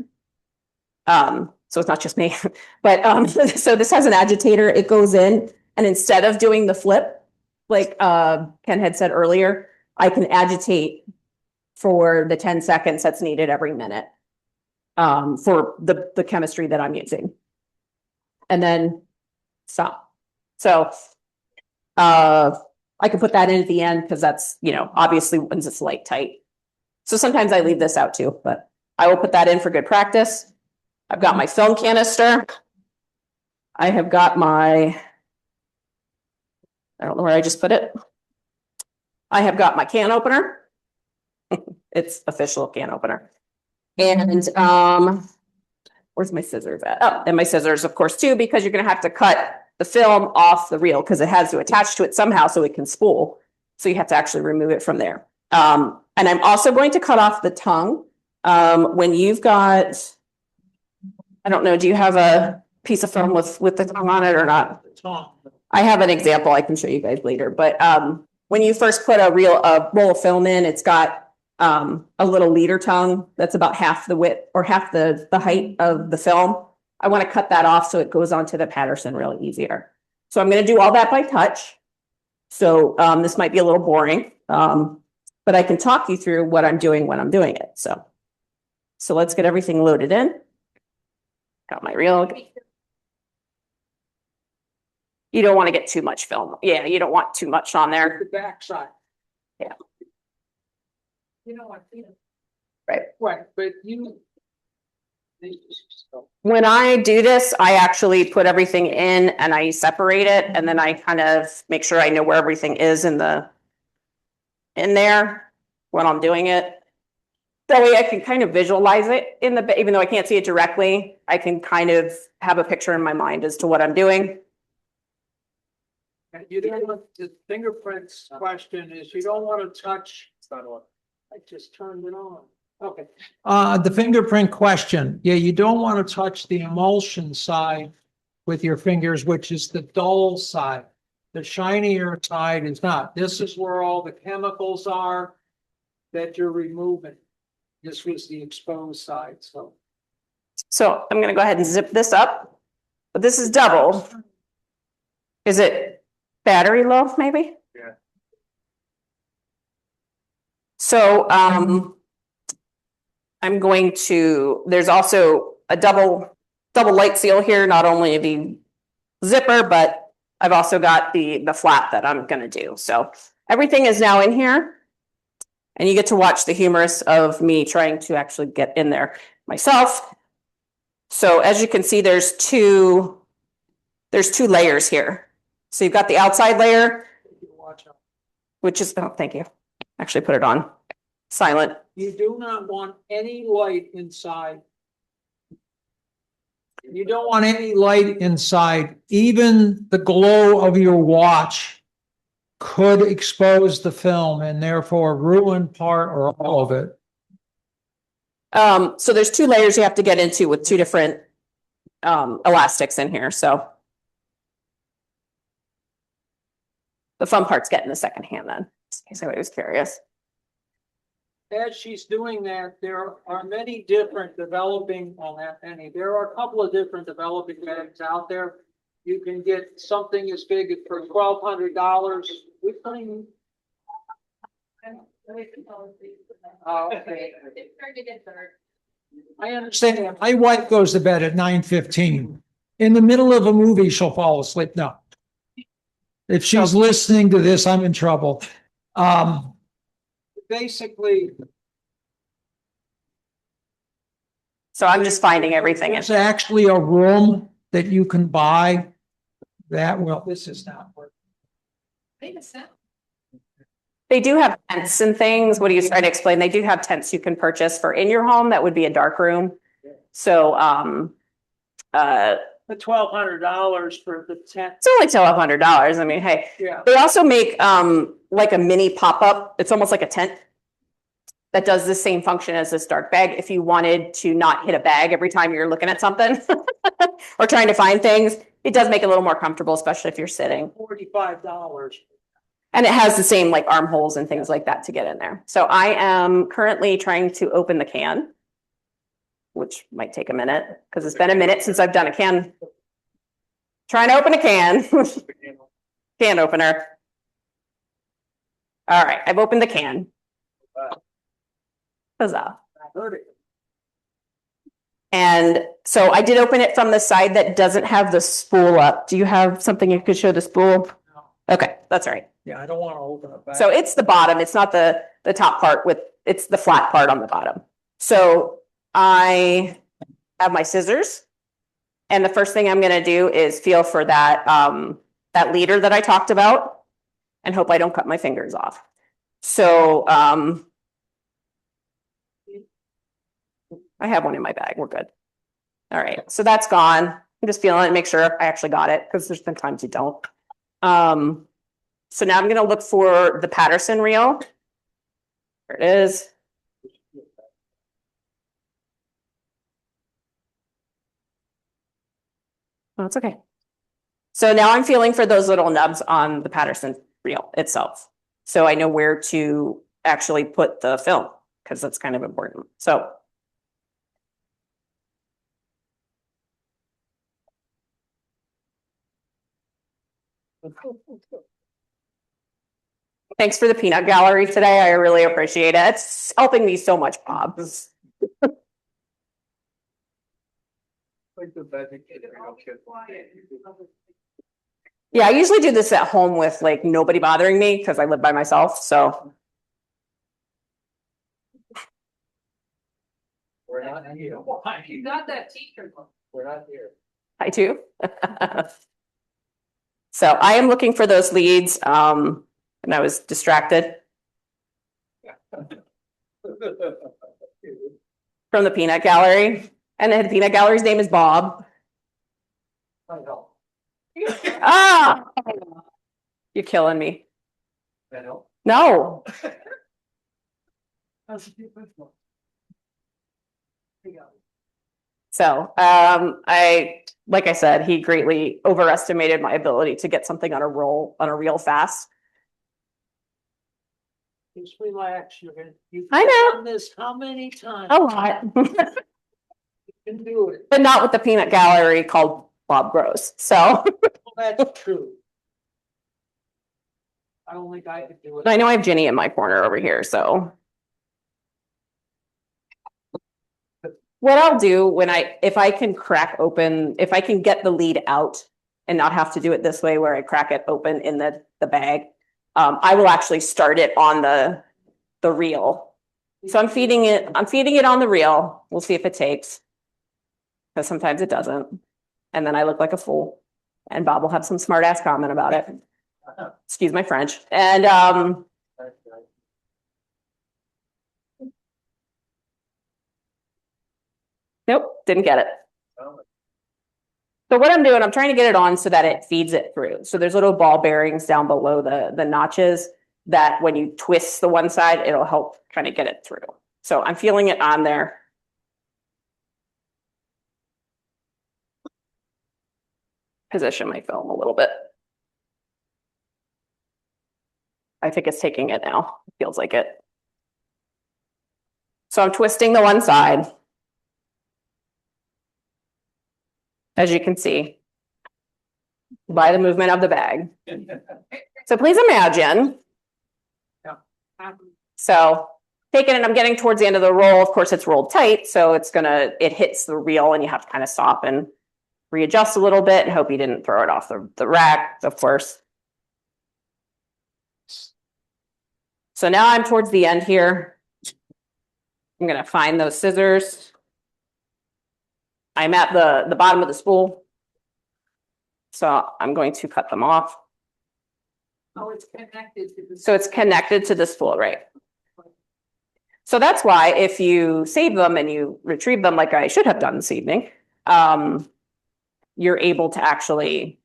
So it's not just me, but, so this has an agitator. It goes in and instead of doing the flip, like, Ken had said earlier, I can agitate for the 10 seconds that's needed every minute, for the chemistry that I'm using. And then stop. So, I can put that in at the end because that's, obviously once it's light tight. So sometimes I leave this out too, but I will put that in for good practice. I've got my film canister. I have got I don't know where I just put it. I have got my can opener. It's official can opener. And, where's my scissors at? Oh, and my scissors, of course, too, because you're gonna have to cut the film off the reel because it has to attach to it somehow so it can spool. So you have to actually remove it from there. And I'm also going to cut off the tongue. When you've got, I don't know, do you have a piece of film with the tongue on it or not? I have an example I can show you guys later, but when you first put a roll of film in, it's got a little leader tongue that's about half the width or half the height of the film. I want to cut that off so it goes onto the Patterson really easier. So I'm going to do all that by touch. So this might be a little boring, but I can talk you through what I'm doing when I'm doing it. So let's get everything loaded in. Got my reel. You don't want to get too much film. Yeah, you don't want too much on there. The backside. Yeah. What? Right, but you. When I do this, I actually put everything in and I separate it and then I kind of make sure I know where everything is in there when I'm doing it. That way I can kind of visualize it even though I can't see it directly, I can kind of have a picture in my mind as to what I'm doing. You don't want the fingerprints question is you don't want to touch. It's not on. I just turned it on. Okay. The fingerprint question. Yeah, you don't want to touch the emulsion side with your fingers, which is the dull side. The shinier side is not. This is where all the chemicals are that you're removing. This was the exposed side, so. So I'm gonna go ahead and zip this up, but this is double. Is it battery low, maybe? Yeah. So, I'm going to, there's also a double light seal here, not only the zipper, but I've also got the flap that I'm gonna do. So everything is now in here. And you get to watch the humorous of me trying to actually get in there myself. So as you can see, there's two layers here. So you've got the outside layer, which is, oh, thank you. Actually put it on silent. You do not want any light inside. You don't want any light inside. Even the glow of your watch could expose the film and therefore ruin part or all of it. So there's two layers you have to get into with two different elastics in here. So the fun part's getting the second hand then, in case anybody was curious. As she's doing that, there are many different developing on that penny. There are a couple of different developing bags out there. You can get something as big as for $1,200. Oh, okay. I understand that. My wife goes to bed at 9:15. In the middle of a movie, she'll fall asleep. No. If she's listening to this, I'm in trouble. Basically. So I'm just finding everything. There's actually a room that you can buy that will, this is not working. They do have tents and things. What are you trying to explain? They do have tents you can purchase for in your home. That would be a dark room. So, The $1,200 for the tent. it's only $1,200. I mean, hey, Yeah. they also make like a mini pop-up. It's almost like a tent that does the same function as this dark bag. If you wanted to not hit a bag every time you're looking at something or trying to find things, it does make it a little more comfortable, especially if you're sitting. $45. And it has the same like armholes and things like that to get in there. So I am currently trying to open the can, which might take a minute because it's been a minute since I've done a can. Trying to open a can. Can opener. All right, I've opened the can. Huzzah. And so I did open it from the side that doesn't have the spool up. Do you have something you could show the spool? Okay, that's all right. Yeah, I don't want to open it back. So it's the bottom. It's not the top part it's the flat part on the bottom. So I have my scissors. And the first thing I'm going to do is feel for that, that leader that I talked about and hope I don't cut my fingers off. So, I have one in my bag. We're good. All right. So that's gone. I'm just feeling it, make sure I actually got it because there's been times you don't. So now I'm going to look for the Patterson reel. There it is. Oh, it's okay. So now I'm feeling for those little nubs on the Patterson reel itself. So I know where to actually put the film because that's kind of important. So thanks for the peanut gallery today. I really appreciate it. It's helping me so much, Bob. Yeah, I usually do this at home with like nobody bothering me because I live by myself. So We're not here. You got that teacher look. We're not here. I do. So I am looking for those leads. And I was distracted from the peanut gallery. And the peanut gallery's name is Bob. I know. Ah, you're killing me. I know. No. So, like I said, he greatly overestimated my ability to get something on a reel fast. Just relax. You've I know. done this how many times? A lot. You can do it. But not with the peanut gallery called Bob Gross. So Well, that's true. I don't think I could do it. I know I have Ginny in my corner over here. So what I'll do if I can if I can get the lead out and not have to do it this way where I crack it open in the bag, I will actually start it on the reel. So I'm feeding it on the reel. We'll see if it takes. Because sometimes it doesn't. And then I look like a fool. And Bob will have some smart ass comment about it. Excuse my French. And nope, didn't get it. So what I'm doing, I'm trying to get it on so that it feeds it through. So there's little ball bearings down below the notches that when you twist the one side, it'll help kind of get it through. So I'm feeling it on there. Position my film a little bit. I think it's taking it now. It feels like it. So I'm twisting the one side. As you can see, by the movement of the bag. So please imagine. So taking it, I'm getting towards the end of the roll. Of course, it's rolled tight, so it hits the reel and you have to kind of stop and readjust a little bit and hope you didn't throw it off the rack, of course. So now I'm towards the end here. I'm going to find those scissors. I'm at the bottom of the spool. So I'm going to cut them off. Oh, it's connected to the. So it's connected to the spool, right? So that's why if you save them and you retrieve them like I should have done this evening, you're able to actually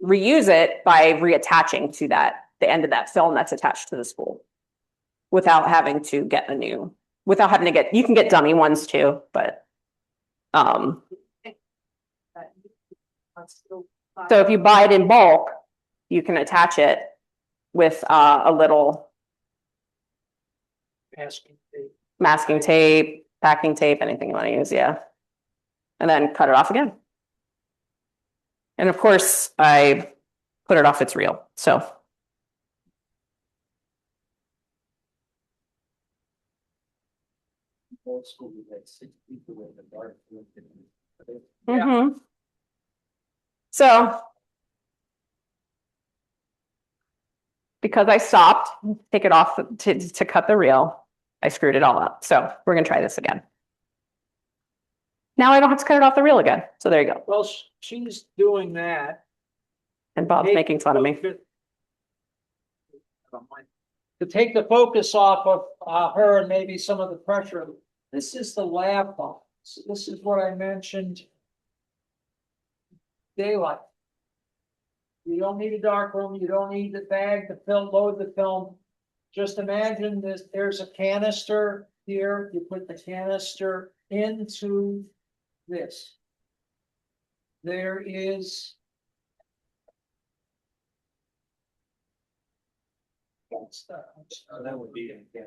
reuse it by reattaching to the end of that film that's attached to the spool without having to get a new without having to you can get dummy ones too, but. So if you buy it in bulk, you can attach it with a little Asking. masking tape, packing tape, anything you want to use, yeah. And then cut it off again. And of course, I put it off its reel, so. Old school, we had 6 people in the dark. Mhm. So. Because I stopped, take it off to cut the reel, I screwed it all up. So we're gonna try this again. Now I don't have to cut it off the reel again. So there you go. Well, she's doing that. And Bob's making fun of me. To take the focus off of her and maybe some of the pressure. This is the lab box. This is what I mentioned. Daylight. You don't need a dark room. You don't need the bag to load the film. Just imagine this. There's a canister here. You put the canister into this. There is. Oh, that would be, yeah.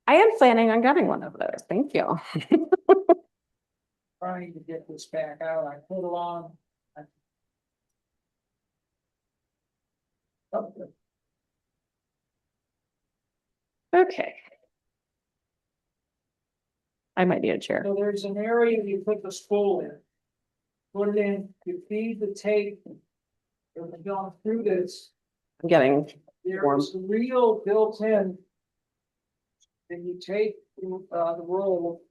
I am planning on getting one of those. Thank you. Trying to get this back out. I put it on. Okay. I might need a chair. So there's an area you put the spool in. Put it in, you feed the tape. And we're going through this. I'm getting, There's a reel built in. And you take the roll.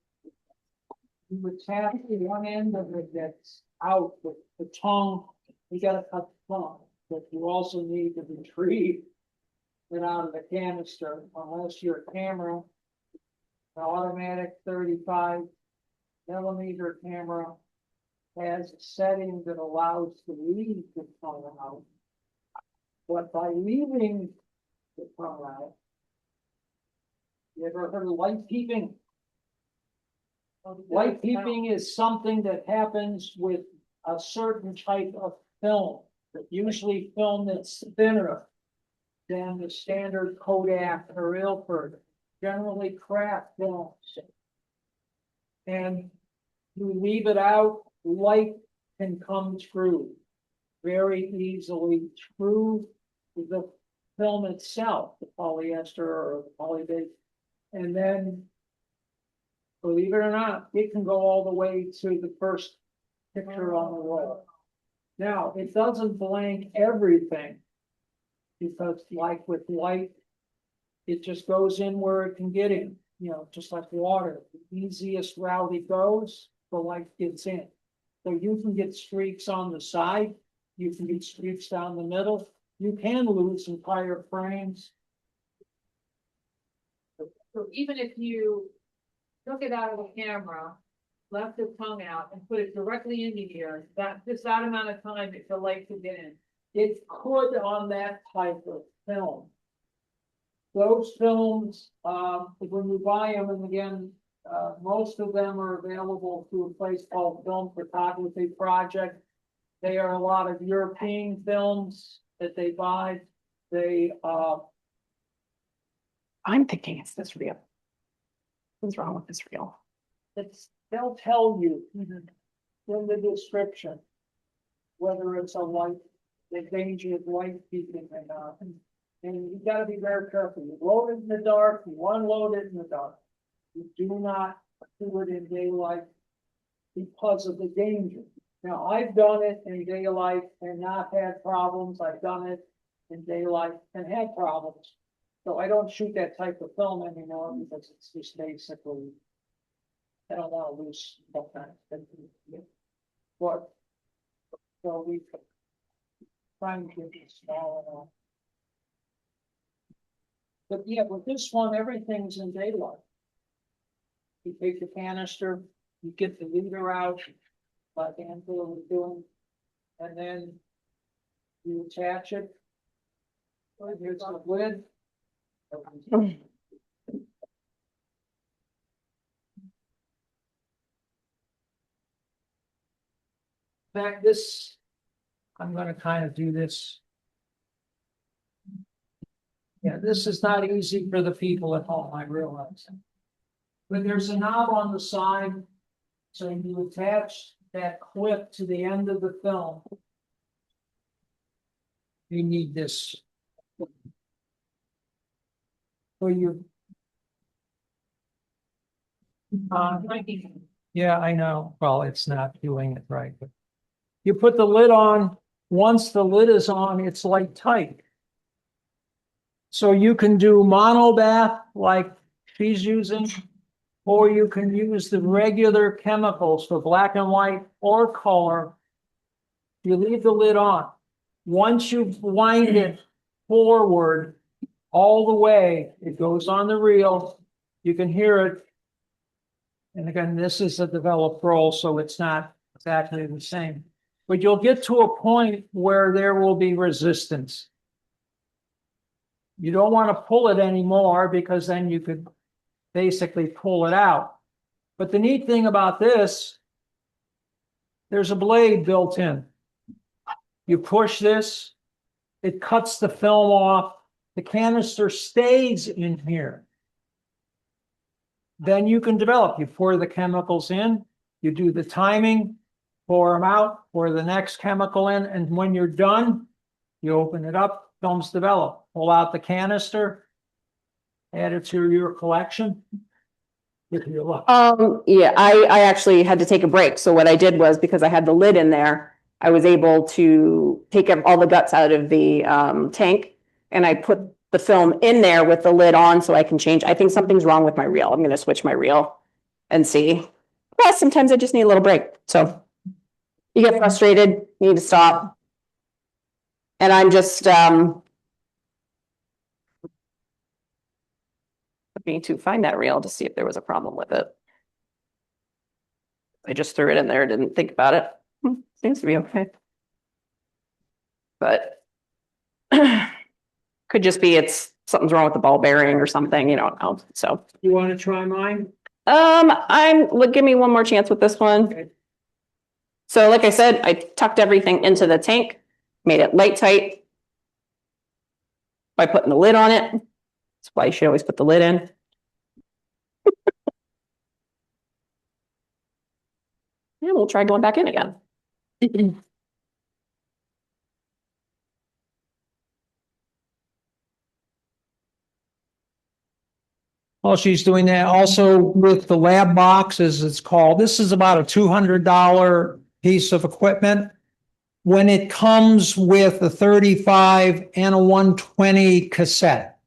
You attach one end of it that's out with the tongue. You gotta cut the tongue, but you also need to retrieve it out of the canister unless your camera. The automatic 35mm camera has a setting that allows the lead to come out. But by leaving the tongue out, you ever heard of light peeping? Light peeping is something that happens with a certain type of film, usually film that's thinner than the standard Kodak or Ilford, generally craft films. And you leave it out, light can come through very easily through the film itself, the polyester or the polybase, and then believe it or not, it can go all the way to the first picture on the roll. Now, it doesn't blank everything because like with light, it just goes in where it can get in, just like water. The easiest route it goes, the light gets in. So you can get streaks on the side, you can get streaks down the middle, you can lose entire frames. So even if you took it out of the camera, left the tongue out and put it directly into here, that amount of time if the light could get in. It could on that type of film. Those films, when you buy them, and again, most of them are available through a place called Film Photography Project. They are a lot of European films that they buy. I'm thinking it's this reel. What's wrong with this reel? They'll tell you in the description whether it's a light, the danger of light peeping or not. And you gotta be very careful. You load it in the dark, you unload it in the dark. You do not do it in daylight because of the danger. Now, I've done it in daylight and not had problems. I've done it in daylight and had problems. So I don't shoot that type of film anymore because it's just basically, I don't want to lose sometimes. But, so we try and keep it small enough. But yeah, with this one, everything's in daylight. You take the canister, you get the leader out, like Angela was doing, and then you attach it Here's the lid. Back this, I'm gonna kind of do this. Yeah, this is not easy for the people at home, I realize. But there's a knob on the side, so you attach that clip to the end of the film. You need this. For you. Yeah, I know. Well, it's not doing it right, but you put the lid on. Once the lid is on, it's like tight. So you can do mono bath like she's using, or you can use the regular chemicals for black and white or color. You leave the lid on. Once you wind it forward all the way, it goes on the reel. You can hear it. And again, this is a developed roll, so it's not exactly the same. But you'll get to a point where there will be resistance. You don't want to pull it anymore because then you could basically pull it out. But the neat thing about this, there's a blade built in. You push this, it cuts the film off. The canister stays in here. Then you can develop. You pour the chemicals in, you do the timing, pour them out, pour the next chemical in, and when you're done, you open it up, films develop. Pull out the canister, add it to your collection. If you look. Yeah, I actually had to take a break. So what I did was, because I had the lid in there, I was able to take all the guts out of the tank, and I put the film in there with the lid on so I can change. I think something's wrong with my reel. I'm gonna switch my reel and see. But sometimes I just need a little break. So you get frustrated, you need to stop. And I'm just looking to find that reel to see if there was a problem with it. I just threw it in there, didn't think about it. Seems to be okay. But could just be something's wrong with the ball bearing or something, you don't know. So You want to try mine? give me one more chance with this one. Okay. So like I said, I tucked everything into the tank, made it light tight by putting the lid on it. That's why you should always put the lid in. And we'll try going back in again. While she's doing that, also with the lab box, as it's called, this is about a $200 piece of equipment. When it comes with a 35 and a 120 cassette.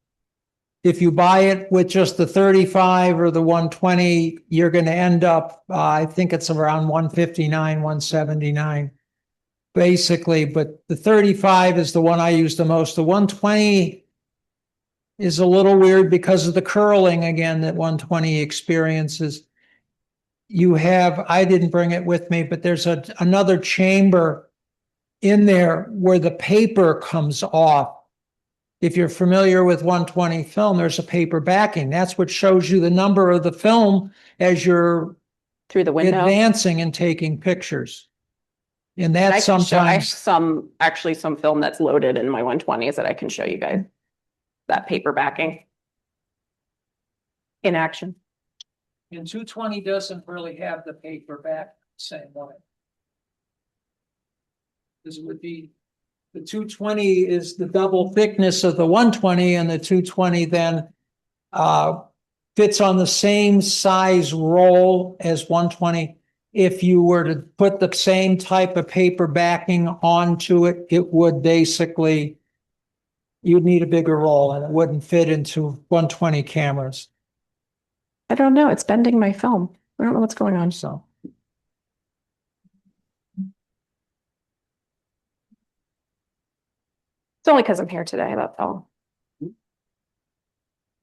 If you buy it with just the 35 or the 120, you're going to end up, I think it's around 159, 179. Basically, but the 35 is the one I use the most. The 120 is a little weird because of the curling again that 120 experiences. You have, I didn't bring it with me, but there's another chamber in there where the paper comes off. If you're familiar with 120 film, there's a paper backing. That's what shows you the number of the film as you're Through the window. advancing and taking pictures. And I that's can show, I have sometimes, some film that's loaded in my 120s that I can show you guys. That paper backing. In action. and 220 doesn't really have the paper back the same way. This would be, the 220 is the double thickness of the 120, and the 220 then fits on the same size roll as 120. If you were to put the same type of paper backing onto it, it would basically, you'd need a bigger roll and it wouldn't fit into 120 cameras. I don't know. It's bending my film. I don't know what's going on. So. It's only because I'm here today, that's all.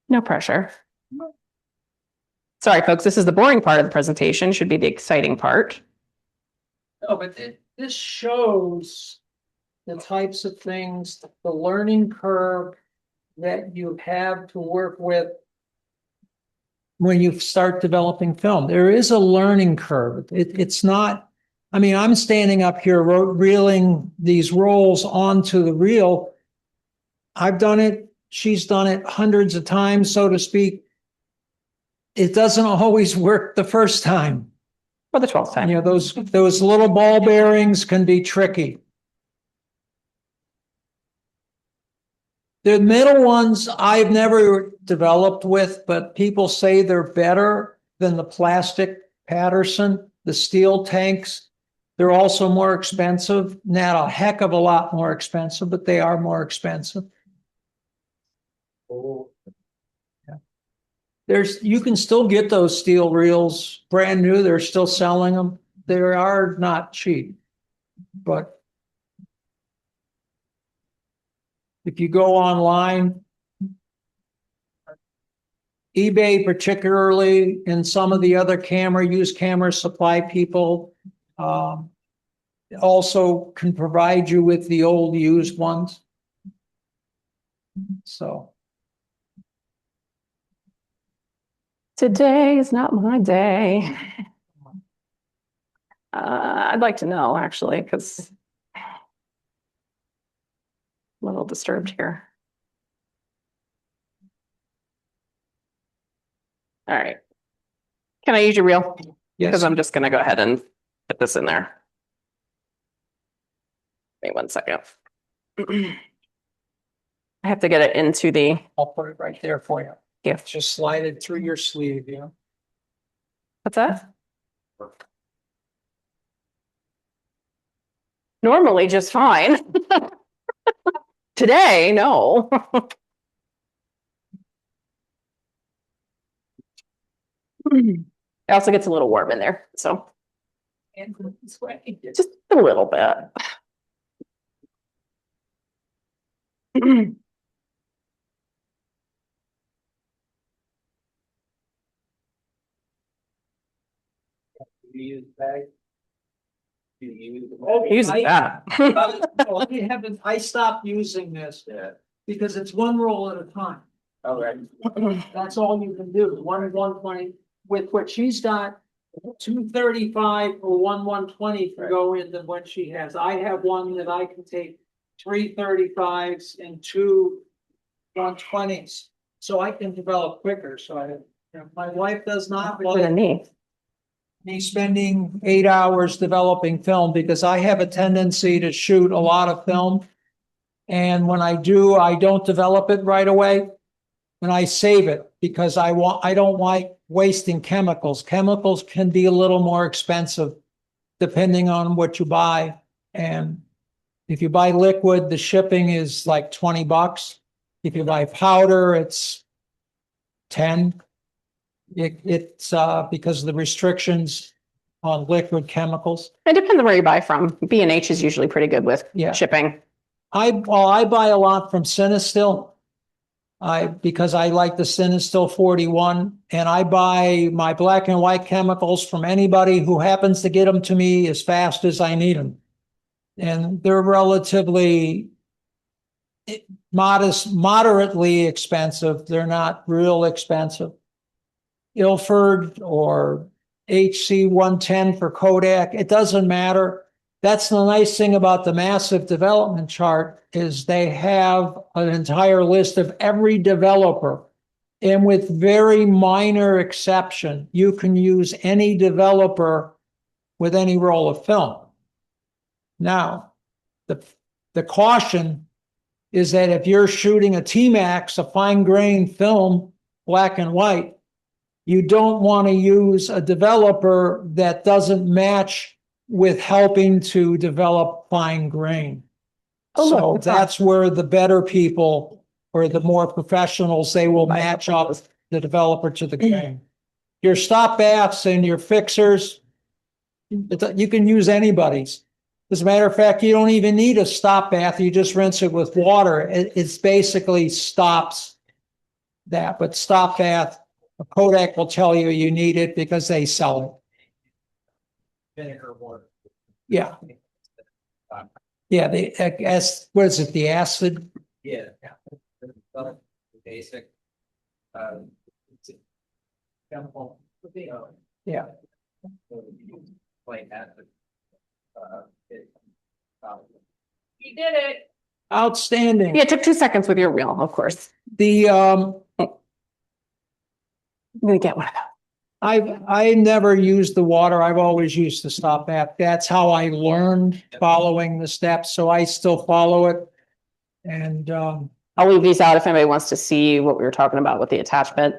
No pressure. Sorry, folks, this is the boring part of the presentation, should be the exciting part. No, but this shows the types of things, the learning curve that you have to work with when you start developing film. There is a learning curve. It's not, I mean, I'm standing up here reeling these rolls onto the reel. I've done it. She's done it hundreds of times, so to speak. It doesn't always work the first time. For the 12th time. You know, those little ball bearings can be tricky. The middle ones I've never developed with, but people say they're better than the plastic Patterson, the steel tanks. They're also more expensive, not a heck of a lot more expensive, but they are more expensive. Oh, You can still get those steel reels brand new. They're still selling them. They are not cheap, but if you go online, eBay particularly, and some of the other used camera supply people, also can provide you with the old used ones. So. Today is not my day. I'd like to know, actually, because I'm a little disturbed here. All right. Can I use your reel? Yes. Because I'm just going to go ahead and put this in there. Wait 1 second. I have to get it into the. I'll put it right there for you. Yeah. Just slide it through your sleeve, yeah. What's that? Normally just fine. Today, no. It also gets a little warm in there, so And this way. just a little bit. do you use bag? Do you use the Oh, bag? Use that. I stopped using this Yeah, because it's one roll at a time. all right. That's all you can do, 120, with what she's got, 235 or 120 can go into what she has. I have one that I can take 335s and 120s. So I can develop quicker, my wife does not What a like knee. me spending 8 hours developing film because I have a tendency to shoot a lot of film. And when I do, I don't develop it right away. And I save it because I don't like wasting chemicals. Chemicals can be a little more expensive depending on what you buy. And if you buy liquid, the shipping is like $20. If you buy powder, it's 10. It's because of the restrictions on liquid chemicals. It depends on where you buy from. B&H is usually pretty good with Yeah. shipping. I buy a lot from Cinestill. Because I like the Cinestill 41, and I buy my black and white chemicals from anybody who happens to get them to me as fast as I need them. And they're relatively moderately expensive. They're not real expensive. Ilford or HC 110 for Kodak, it doesn't matter. That's the nice thing about the massive development chart is they have an entire list of every developer. And with very minor exception, you can use any developer with any roll of film. Now, the caution is that if you're shooting a T-Max, a fine grain film, black and white, you don't want to use a developer that doesn't match with helping to develop fine grain. Oh, look, So it's on. that's where the better people or the more professionals, they will match up the developer to the grain. Your stop baths and your fixers, you can use anybody's. As a matter of fact, you don't even need a stop bath. You just rinse it with water. It's basically stops that, but stop bath, Kodak will tell you you need it because they sell it. Vinegar water. Yeah. Yeah, what is it, the acid? Yeah. basic. It's a chemical. Yeah. Like that. It, You did it. Outstanding. Yeah, it took 2 seconds with your wheel, of course. The, I'm gonna get one of those. I never used the water. I've always used the stop app. That's how I learned following the steps. So I still follow it. And, I'll leave these out if anybody wants to see what we were talking about with the attachment.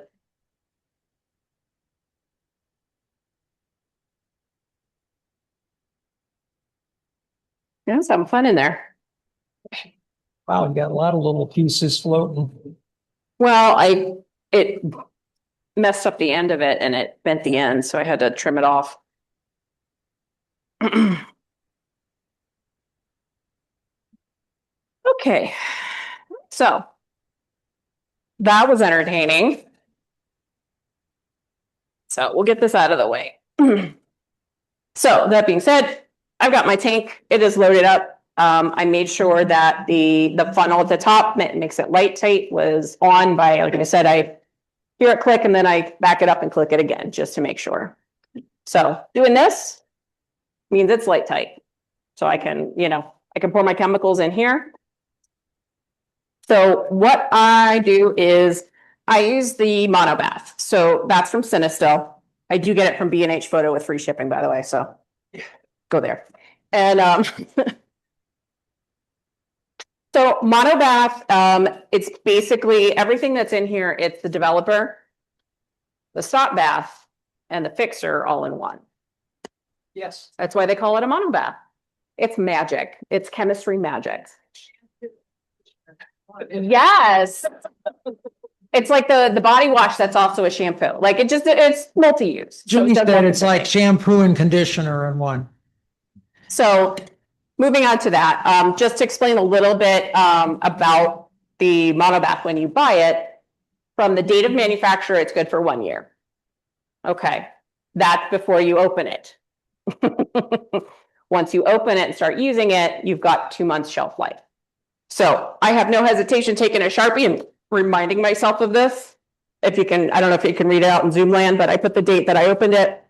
Yeah, it's having fun in there. wow, we got a lot of little pieces floating. Well, it messed up the end of it and it bent the end, so I had to trim it off. Okay, so that was entertaining. So we'll get this out of the way. So that being said, I've got my tank. It is loaded up. I made sure that the funnel at the top makes it light tight was on by, like I said, I hear it click and then I back it up and click it again just to make sure. So doing this means it's light tight. So I can, I can pour my chemicals in here. So what I do is I use the mono bath. So that's from Cinestil. I do get it from B&H Photo with free shipping, by the way. So go there. And so mono bath, it's basically everything that's in here. It's the developer, the stop bath, and the fixer all in one. Yes. That's why they call it a mono bath. It's magic. It's chemistry magic. Yes. It's like the body wash that's also a shampoo. Like it's multi-use. Jimmy So it does said it's multiple like things. shampoo and conditioner in one. So moving on to that, just to explain a little bit about the monobath when you buy it, from the date of manufacture, it's good for 1 year. Okay, that's before you open it. Once you open it and start using it, you've got 2 months shelf life. So I have no hesitation taking a Sharpie and reminding myself of this. If you can, I don't know if you can read it out in Zoom land, but I put the date that I opened it,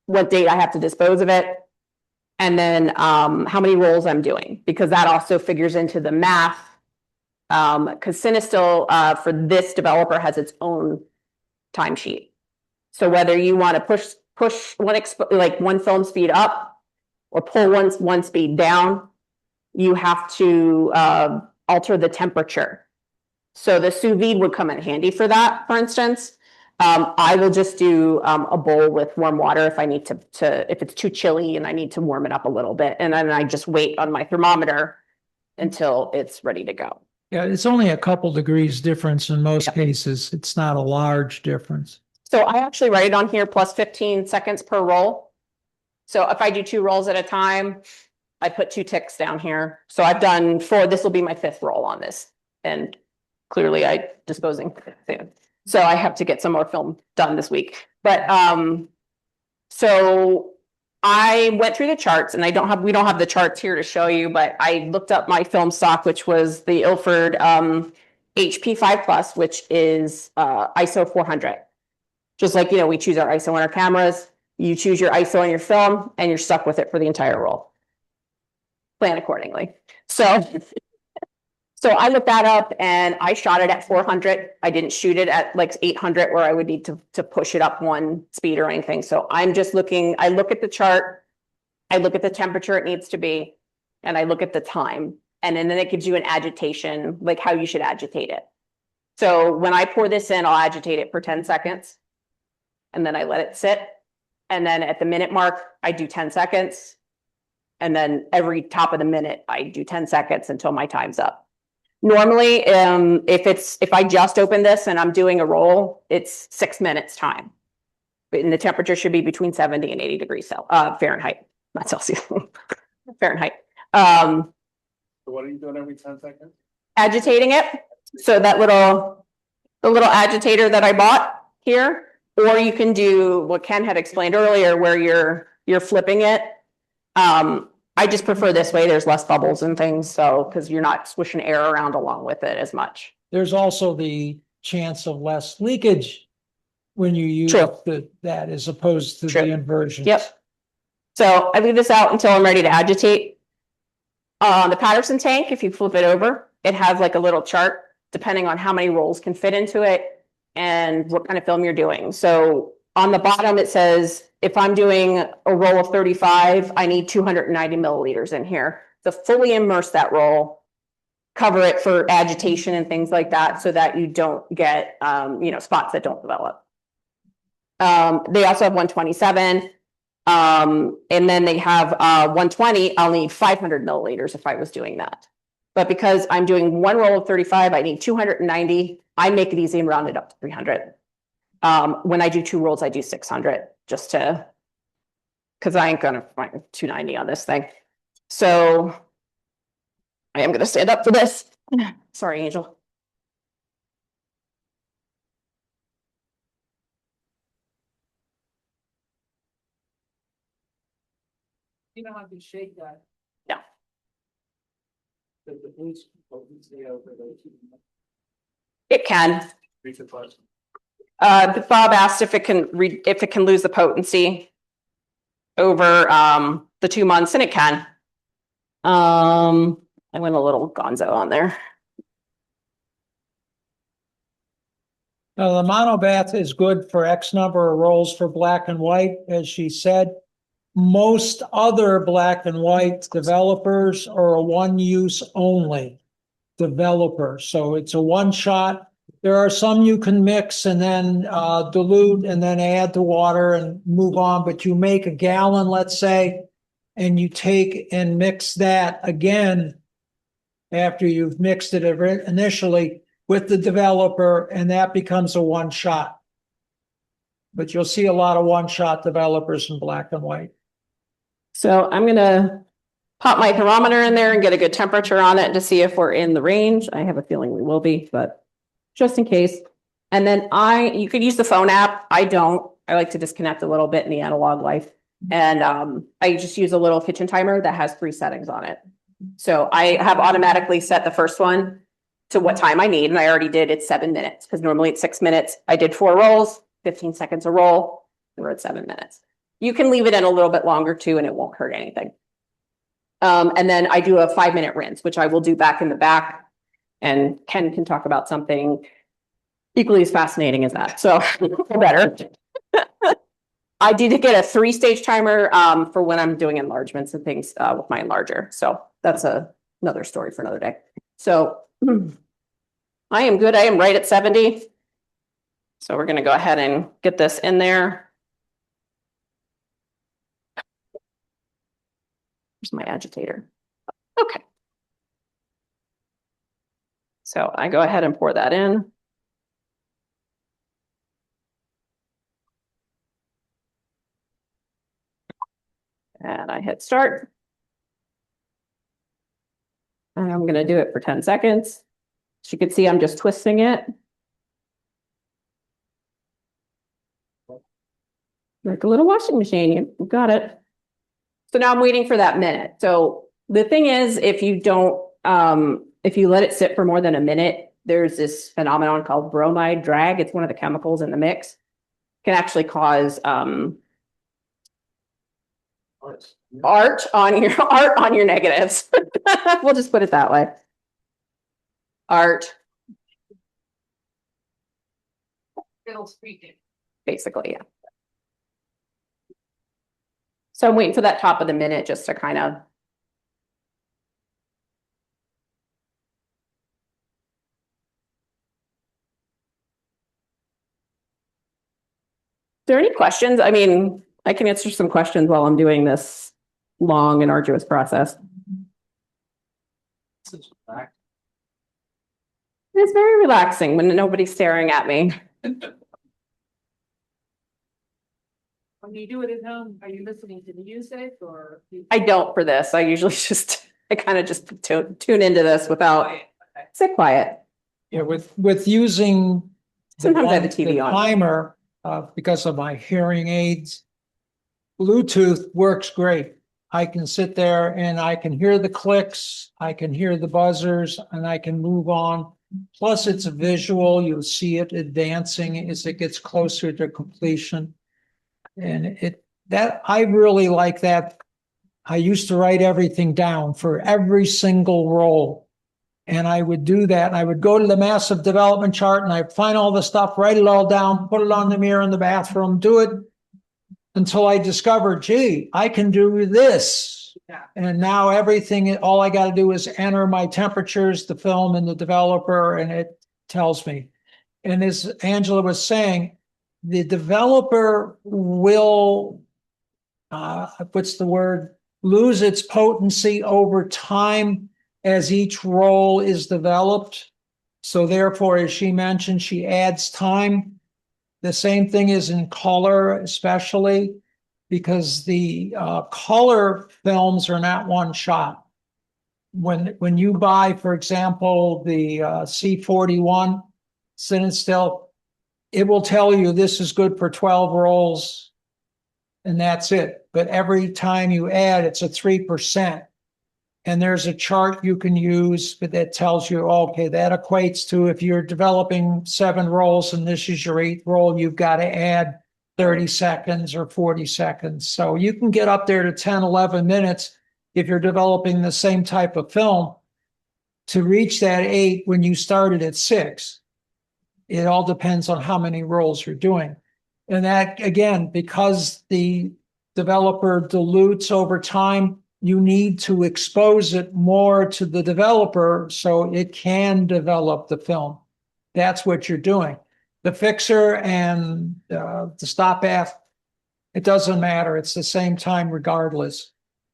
what date I have to dispose of it, and then how many rolls I'm doing, because that also figures into the math. Because Cinestil for this developer has its own timesheet. So whether you want to push one film speed up or pull one speed down, you have to alter the temperature. So the sous vide would come in handy for that, for instance. I will just do a bowl with warm water if I need to if it's too chilly and I need to warm it up a little bit. And then I just wait on my thermometer until it's ready to go. Yeah, it's only a couple degrees difference in most Yep. cases. It's not a large difference. So I actually write it on here plus 15 seconds per roll. So if I do 2 rolls at a time, I put 2 ticks down here. So I've done 4, this will be my 5th roll on this. And clearly I disposing soon. So I have to get some more film done this week. But so I went through the charts and we don't have the charts here to show you, but I looked up my film stock, which was the Ilford HP 5 Plus, which is ISO 400. Just like, we choose our ISO on our cameras, you choose your ISO on your film and you're stuck with it for the entire roll. Plan accordingly. So I looked that up and I shot it at 400. I didn't shoot it at like 800 where I would need to push it up 1 speed or anything. So I'm just I look at the chart, I look at the temperature it needs to be, and I look at the time. And then it gives you an agitation, like how you should agitate it. So when I pour this in, I'll agitate it for 10 seconds. And then I let it sit. And then at the minute mark, I do 10 seconds. And then every top of the minute, I do 10 seconds until my time's up. Normally, if I just open this and I'm doing a roll, it's 6 minutes time. And the temperature should be between 70 and 80 degrees Fahrenheit, not Celsius, Fahrenheit. So what are you doing every 10 seconds? Agitating it. So the little agitator that I bought here, or you can do what Ken had explained earlier, where you're flipping it. I just prefer this way. There's less bubbles and things, so because you're not swishing air around along with it as much. there's also the chance of less leakage when you use True. that as opposed to True. the inversions. Yep. So I leave this out until I'm ready to agitate. The Patterson tank, if you flip it over, it has like a little chart depending on how many rolls can fit into it and what kind of film you're doing. So on the bottom, it says, if I'm doing a roll of 35, I need 290 milliliters in here to fully immerse that roll, cover it for agitation and things like that, so that you don't get, spots that don't develop. They also have 127. And then they have 120, I'll need 500 milliliters if I was doing that. But because I'm doing one roll of 35, I need 290. I make it easy and round it up to 300. When I do two rolls, I do 600 just to, because I ain't gonna find 290 on this thing. So I am gonna stand up for this. Sorry, Angel. You don't have to shake that. Does the police potency over those? It can. Reach the plus. Bob asked if it can lose the potency over the 2 months, and it can. I went a little gonzo on there. Now, the monobath is good for X number of rolls for black and white, as she said. Most other black and white developers are a one-use only developer. So it's a one shot. There are some you can mix and then dilute and then add the water and move on. But you make a gallon, let's say, and you take and mix that again after you've mixed it initially with the developer, and that becomes a one shot. But you'll see a lot of one shot developers in black and white. So I'm gonna pop my thermometer in there and get a good temperature on it to see if we're in the range. I have a feeling we will be, but just in case. And then you could use the phone app. I don't. I like to disconnect a little bit in the analog life. And I just use a little kitchen timer that has 3 settings on it. So I have automatically set the first one to what time I need. And I already did, it's 7 minutes, because normally it's 6 minutes. I did 4 rolls, 15 seconds a roll. We're at 7 minutes. You can leave it in a little bit longer too, and it won't hurt anything. And then I do a 5-minute rinse, which I will do back in the back. And Ken can talk about something equally as fascinating as that. So better. I did get a 3-stage timer for when I'm doing enlargements and things with my enlarger. So that's another story for another day. So I am good. I am right at 70. So we're going to go ahead and get this in there. Here's my agitator. Okay. So I go ahead and pour that in. And I hit start. And I'm going to do it for 10 seconds. As you can see, I'm just twisting it. Like a little washing machine. You got it. So now I'm waiting for that minute. So the thing is, if you don't, if you let it sit for more than a minute, there's this phenomenon called bromide drag. It's one of the chemicals in the mix. Can actually cause art on your negatives. We'll just put it that way. Art. It'll speak it. Basically, yeah. So I'm waiting for that top of the minute just to kind of. Is there any questions? I mean, I can answer some questions while I'm doing this long and arduous process. It's very relaxing when nobody's staring at me. When you do it at home, are you listening to the music or? I don't for this. I usually I kind of just tune into this without, sit quiet. Yeah, with using Sometimes I have the TV on. timer, because of my hearing aids, Bluetooth works great. I can sit there and I can hear the clicks, I can hear the buzzers, and I can move on Plus, it's a visual. You'll see it advancing as it gets closer to completion. And I really like that. I used to write everything down for every single roll. And I would do that. And I would go to the massive development chart and I'd find all the stuff, write it all down, put it on the mirror in the bathroom, do it until I discovered, gee, I can do this. Yeah. And now everything, all I got to do is enter my temperatures, the film and the developer, and it tells me. And as Angela was saying, the developer will, what's the word? Lose its potency over time as each role is developed. So therefore, as she mentioned, she adds time. The same thing is in color, especially because the color films are not one shot. When you buy, for example, the C41 Cinestill, it will tell you this is good for 12 rolls, and that's it. But every time you add, it's a 3%. And there's a chart you can use that tells you, okay, that equates to if you're developing 7 rolls and this is your 8th roll, you've got to add 30 seconds or 40 seconds. So you can get up there to 10, 11 minutes if you're developing the same type of film to reach that 8 when you started at 6. It all depends on how many rolls you're doing. And that, again, because the developer dilutes over time, you need to expose it more to the developer so it can develop the film. That's what you're doing. The fixer and the stop bath, it doesn't matter. It's the same time regardless.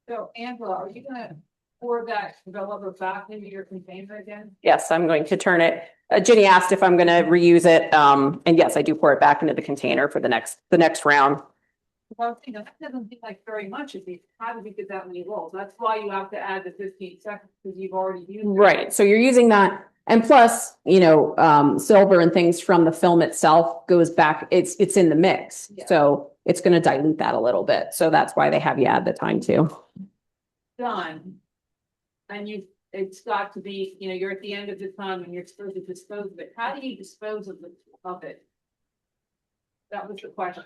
So Angela, are you gonna pour that developer back into your container again? Yes, I'm going to turn it. Ginny asked if I'm going to reuse it. And yes, I do pour it back into the container for the next round. Well, you know, that doesn't seem like very much if you, how did you get that many rolls? That's why you have to add the 15 seconds because you've already used it. Right. So you're using that. And plus, silver and things from the film itself goes back. It's in the mix. Yeah. So it's going to dilute that a little bit. So that's why they have you add the time too. Done. And it's got to be, you're at the end of the time and you're supposed to dispose of it. How do you dispose of it? That was the question.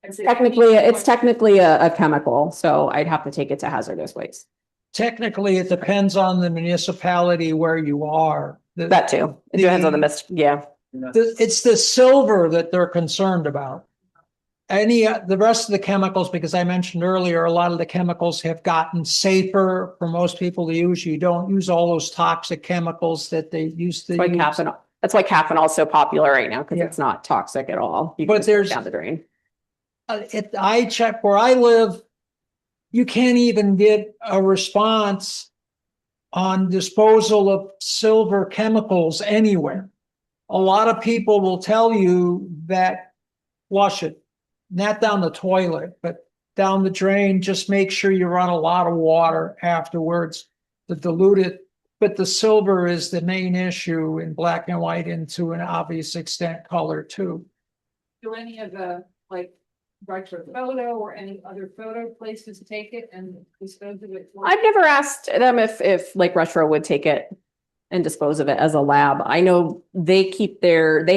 It's technically a chemical, so I'd have to take it to hazardous waste. Technically, it depends on the municipality where you are. That too. It depends on the mist. Yeah. It's the silver that they're concerned about. The rest of the chemicals, because I mentioned earlier, a lot of the chemicals have gotten safer for most people to use. You don't use all those toxic chemicals that they used to use. That's why caffeinol is so popular right now, because Yeah. it's not toxic at all. You But can just put it there's- down the drain. I check where I live, you can't even get a response on disposal of silver chemicals anywhere. A lot of people will tell you that flush it, not down the toilet, but down the drain. Just make sure you run a lot of water afterwards to dilute it. But the silver is the main issue in black and white, and to an obvious extent, color too. Do any of the retro photo or any other photo places take it and dispose of it? I've never asked them if like Retro would take it and dispose of it as a lab. I know they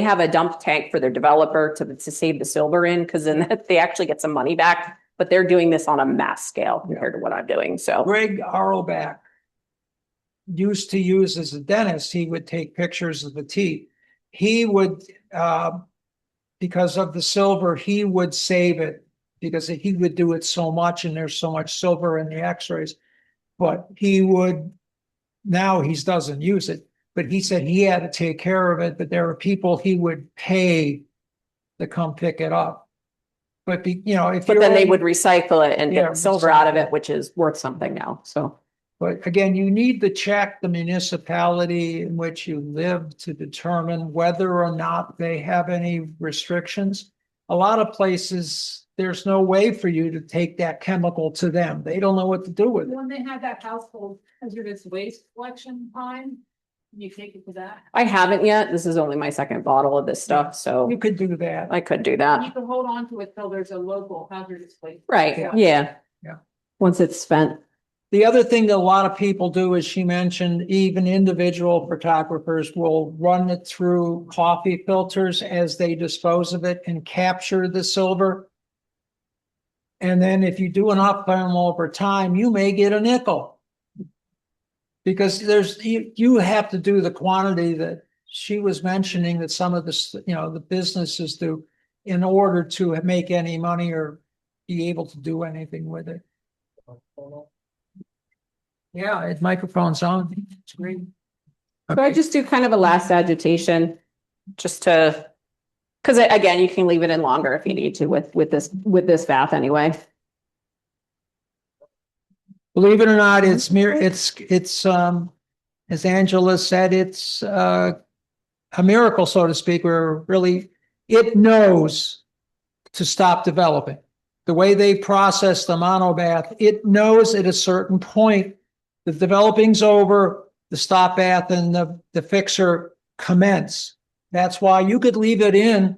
have a dump tank for their developer to save the silver in, because then they actually get some money back, but they're doing this on a mass scale compared to what I'm doing. So Greg Arlbach used to use as a dentist, he would take pictures of the teeth. He would, because of the silver, he would save it because he would do it so much and there's so much silver in the x-rays. But now he doesn't use it, but he said he had to take care of it, but there were people he would pay to come pick it up. But then they would recycle it and Yeah, get the silver out of it, which is worth something now. So But again, you need to check the municipality in which you live to determine whether or not they have any restrictions. A lot of places, there's no way for you to take that chemical to them. They don't know what to do with it. When they had that household hazardous waste collection time, you take it to that. I haven't yet. This is only my second bottle of this stuff, so You could do that. I could do You that. can hold on to it till there's a local hazardous waste. Right, Yeah. yeah. Yeah. Once it's spent. The other thing that a lot of people do, as she mentioned, even individual photographers will run it through coffee filters as they dispose of it and capture the silver. And then if you do enough film over time, you may get a nickel. Because you have to do the quantity that she was mentioning that some of the, the businesses do in order to make any money or be able to do anything with it. Yeah, its microphone's on. It's great. So I just do kind of a last agitation, just to, because again, you can leave it in longer if you need to with this bath anyway. Believe it or not, it's as Angela said, it's a miracle, so to speak, where really it knows to stop developing. The way they process the monobath, it knows at a certain point the developing's over, the stop bath and the fixer commence. That's why you could leave it in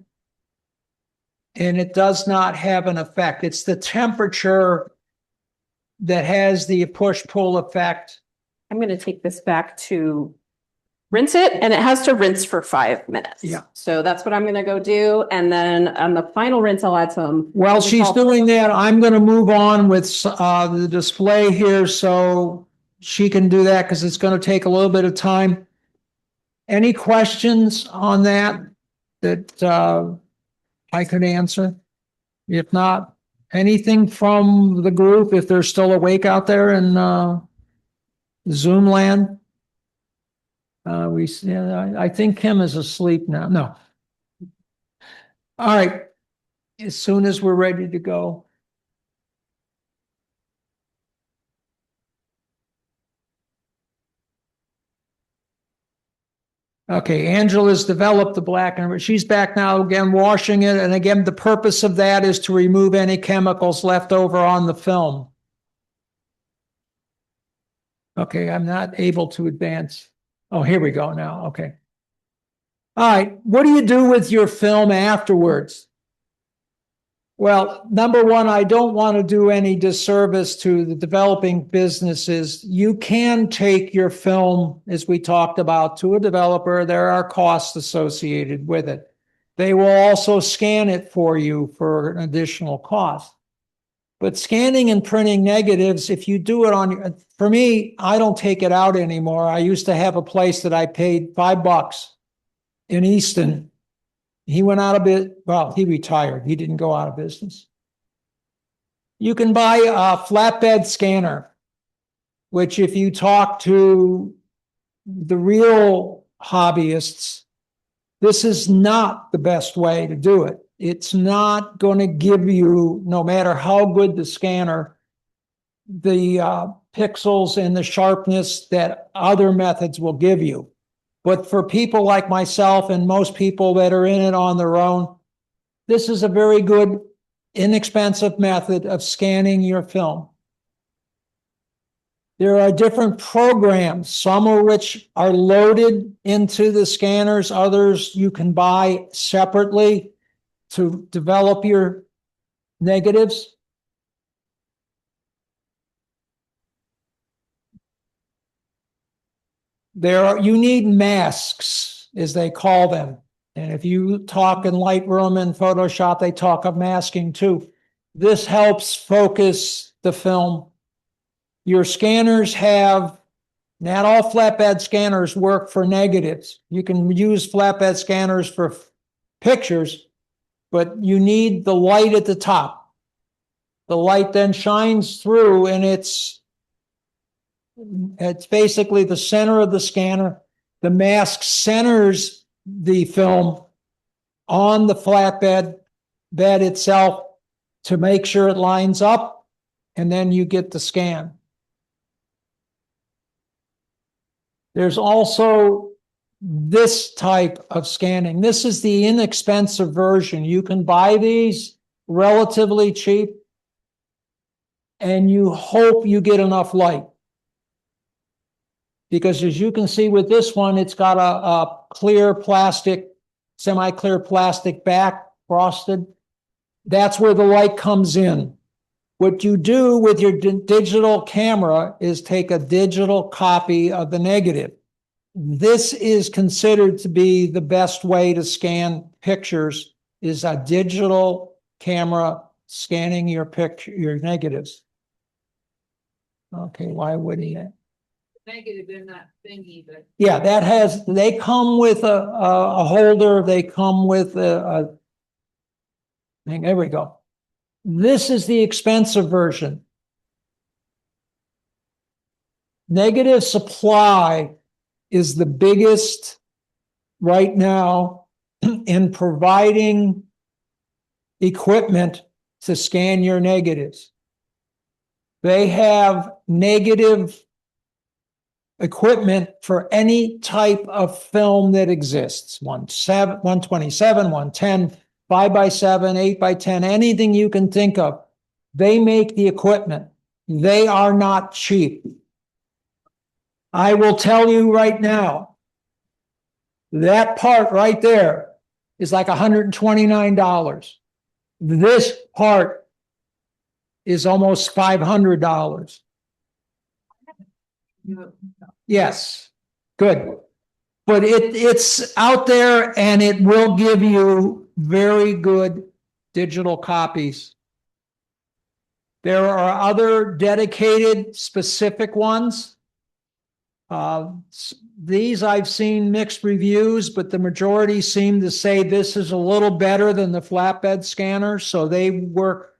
and it does not have an effect. It's the temperature that has the push-pull effect. I'm going to take this back to rinse it, and it has to rinse for 5 minutes. Yeah. So that's what I'm going to go do. And then on the final rinse, I'll add some. While she's doing that, I'm going to move on with the display here so she can do that because it's going to take a little bit of time. Any questions on that I could answer? If not, anything from the group, if they're still awake out there in Zoom land? I think Kim is asleep now. No. All right. As soon as we're ready to go. Okay, Angela's developed the black and she's back now again washing it. And again, the purpose of that is to remove any chemicals left over on the film. Okay, I'm not able to advance. Oh, here we go now. Okay. All right, what do you do with your film afterwards? Well, number one, I don't want to do any disservice to the developing businesses. You can take your film, as we talked about, to a developer. There are costs associated with it. They will also scan it for you for an additional cost. But scanning and printing negatives, if you do it for me, I don't take it out anymore. I used to have a place that I paid $5 in Easton. He went out of it. Well, he retired. He didn't go out of business. You can buy a flatbed scanner, which if you talk to the real hobbyists, this is not the best way to do it. It's not going to give you, no matter how good the scanner, the pixels and the sharpness that other methods will give you. But for people like myself and most people that are in it on their own, this is a very good, inexpensive method of scanning your film. There are different programs, some of which are loaded into the scanners, others you can buy separately to develop your negatives. You need masks, as they call them. And if you talk in Lightroom and Photoshop, they talk of masking too. This helps focus the film. Your scanners not all flatbed scanners work for negatives. You can use flatbed scanners for pictures, but you need the light at the top. The light then shines through and it's basically the center of the scanner. The mask centers the film on the flatbed bed itself to make sure it lines up, and then you get the scan. There's also this type of scanning. This is the inexpensive version. You can buy these relatively cheap, and you hope you get enough light. Because as you can see with this one, it's got a clear plastic, semi-clear plastic back, frosted. That's where the light comes in. What you do with your digital camera is take a digital copy of the negative. This is considered to be the best way to scan pictures, is a digital camera scanning your picture, your negatives. Okay, why would he? Negative in that thingy, but Yeah, that has, they come with a holder, they come with there we go. This is the expensive version. Negative supply is the biggest right now in providing equipment to scan your negatives. They have negative equipment for any type of film that exists. 127, 110, 5x7, 8x10, anything you can think of. They make the equipment. They are not cheap. I will tell you right now, that part right there is like $129. This part is almost $500. Yes, good. But it's out there and it will give you very good digital copies. There are other dedicated specific ones. These I've seen mixed reviews, but the majority seem to say this is a little better than the flatbed scanner, so they work,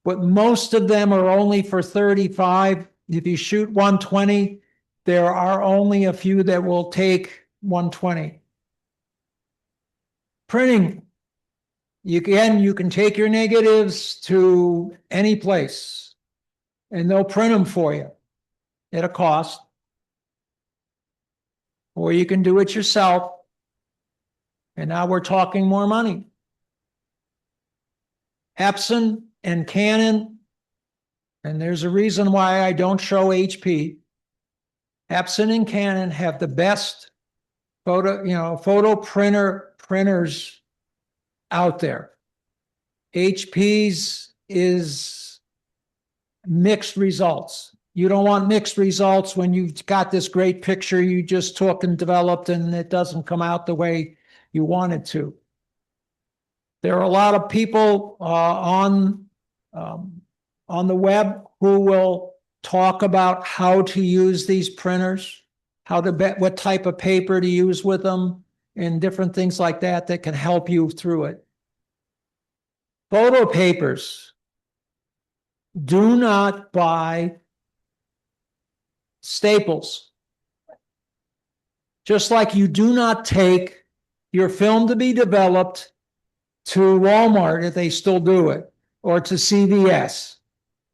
but most of them are only for 35. If you shoot 120, there are only a few that will take 120. Printing. You can take your negatives to any place and they'll print them for you at a cost. Or you can do it yourself. And now we're talking more money. Epson and Canon, and there's a reason why I don't show HP. Epson and Canon have the best photo printers out there. HP's is mixed results. You don't want mixed results when you've got this great picture you just took and developed and it doesn't come out the way you want it to. There are a lot of people on the web who will talk about how to use these printers, what type of paper to use with them, and different things like that that can help you through it. Photo papers. Do not buy staples. Just like you do not take your film to be developed to Walmart, if they still do it, or to CVS.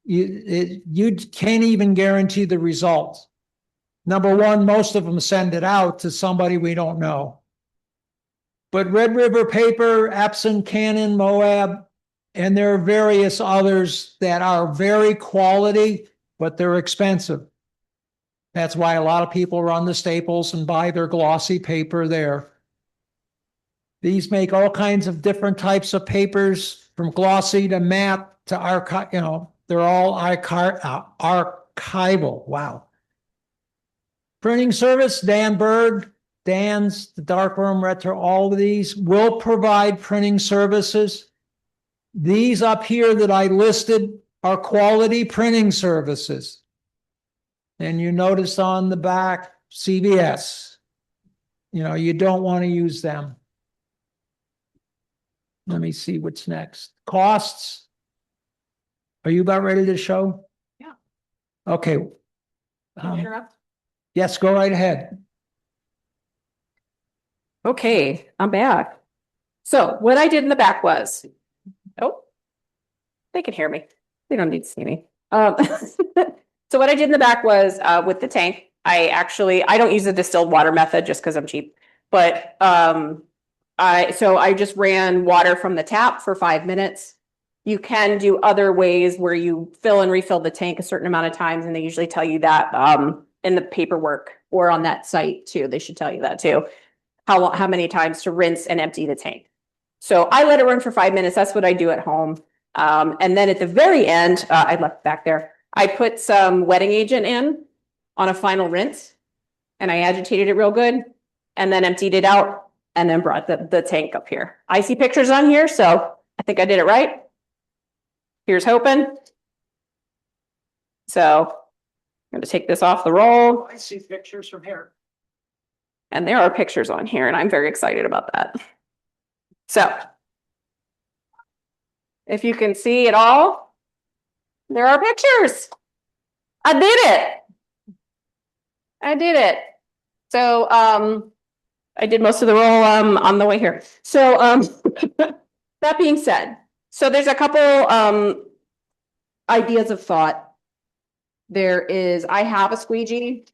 You can't even guarantee the results. Number one, most of them send it out to somebody we don't know. But Red River Paper, Epson, Canon, Moab, and there are various others that are very quality, but they're expensive. That's why a lot of people run to Staples and buy their glossy paper there. These make all kinds of different types of papers, from glossy to matte to archival, they're all archival. Wow. Printing service, Dan Berg, Dan's, the Darkroom Retro, all of these will provide printing services. These up here that I listed are quality printing services. And you notice on the back, CVS. You don't want to use them. Let me see what's next. Costs. Are you about ready to show? Yeah. Okay. Can I interrupt? Yes, go right ahead. Okay, I'm back. So what I did in the back was, they can hear me. They don't need to see me. So what I did in the back was with the tank, I don't use the distilled water method just because I'm cheap, but I just ran water from the tap for 5 minutes. You can do other ways where you fill and refill the tank a certain amount of times, and they usually tell you that in the paperwork or on that site too. They should tell you that too. How many times to rinse and empty the tank. So I let it run for 5 minutes. That's what I do at home. And then at the very end, I left back there, I put some wetting agent in on a final rinse and I agitated it real good and then emptied it out and then brought the tank up here. I see pictures on here, so I think I did it right. Here's hoping. So I'm going to take this off the roll. I see pictures from here. And there are pictures on here, and I'm very excited about that. So if you can see it all, there are pictures. I did it. I did it. So I did most of the roll on the way here. So that being said, so there's a couple ideas of thought. There is, I have a squeegee.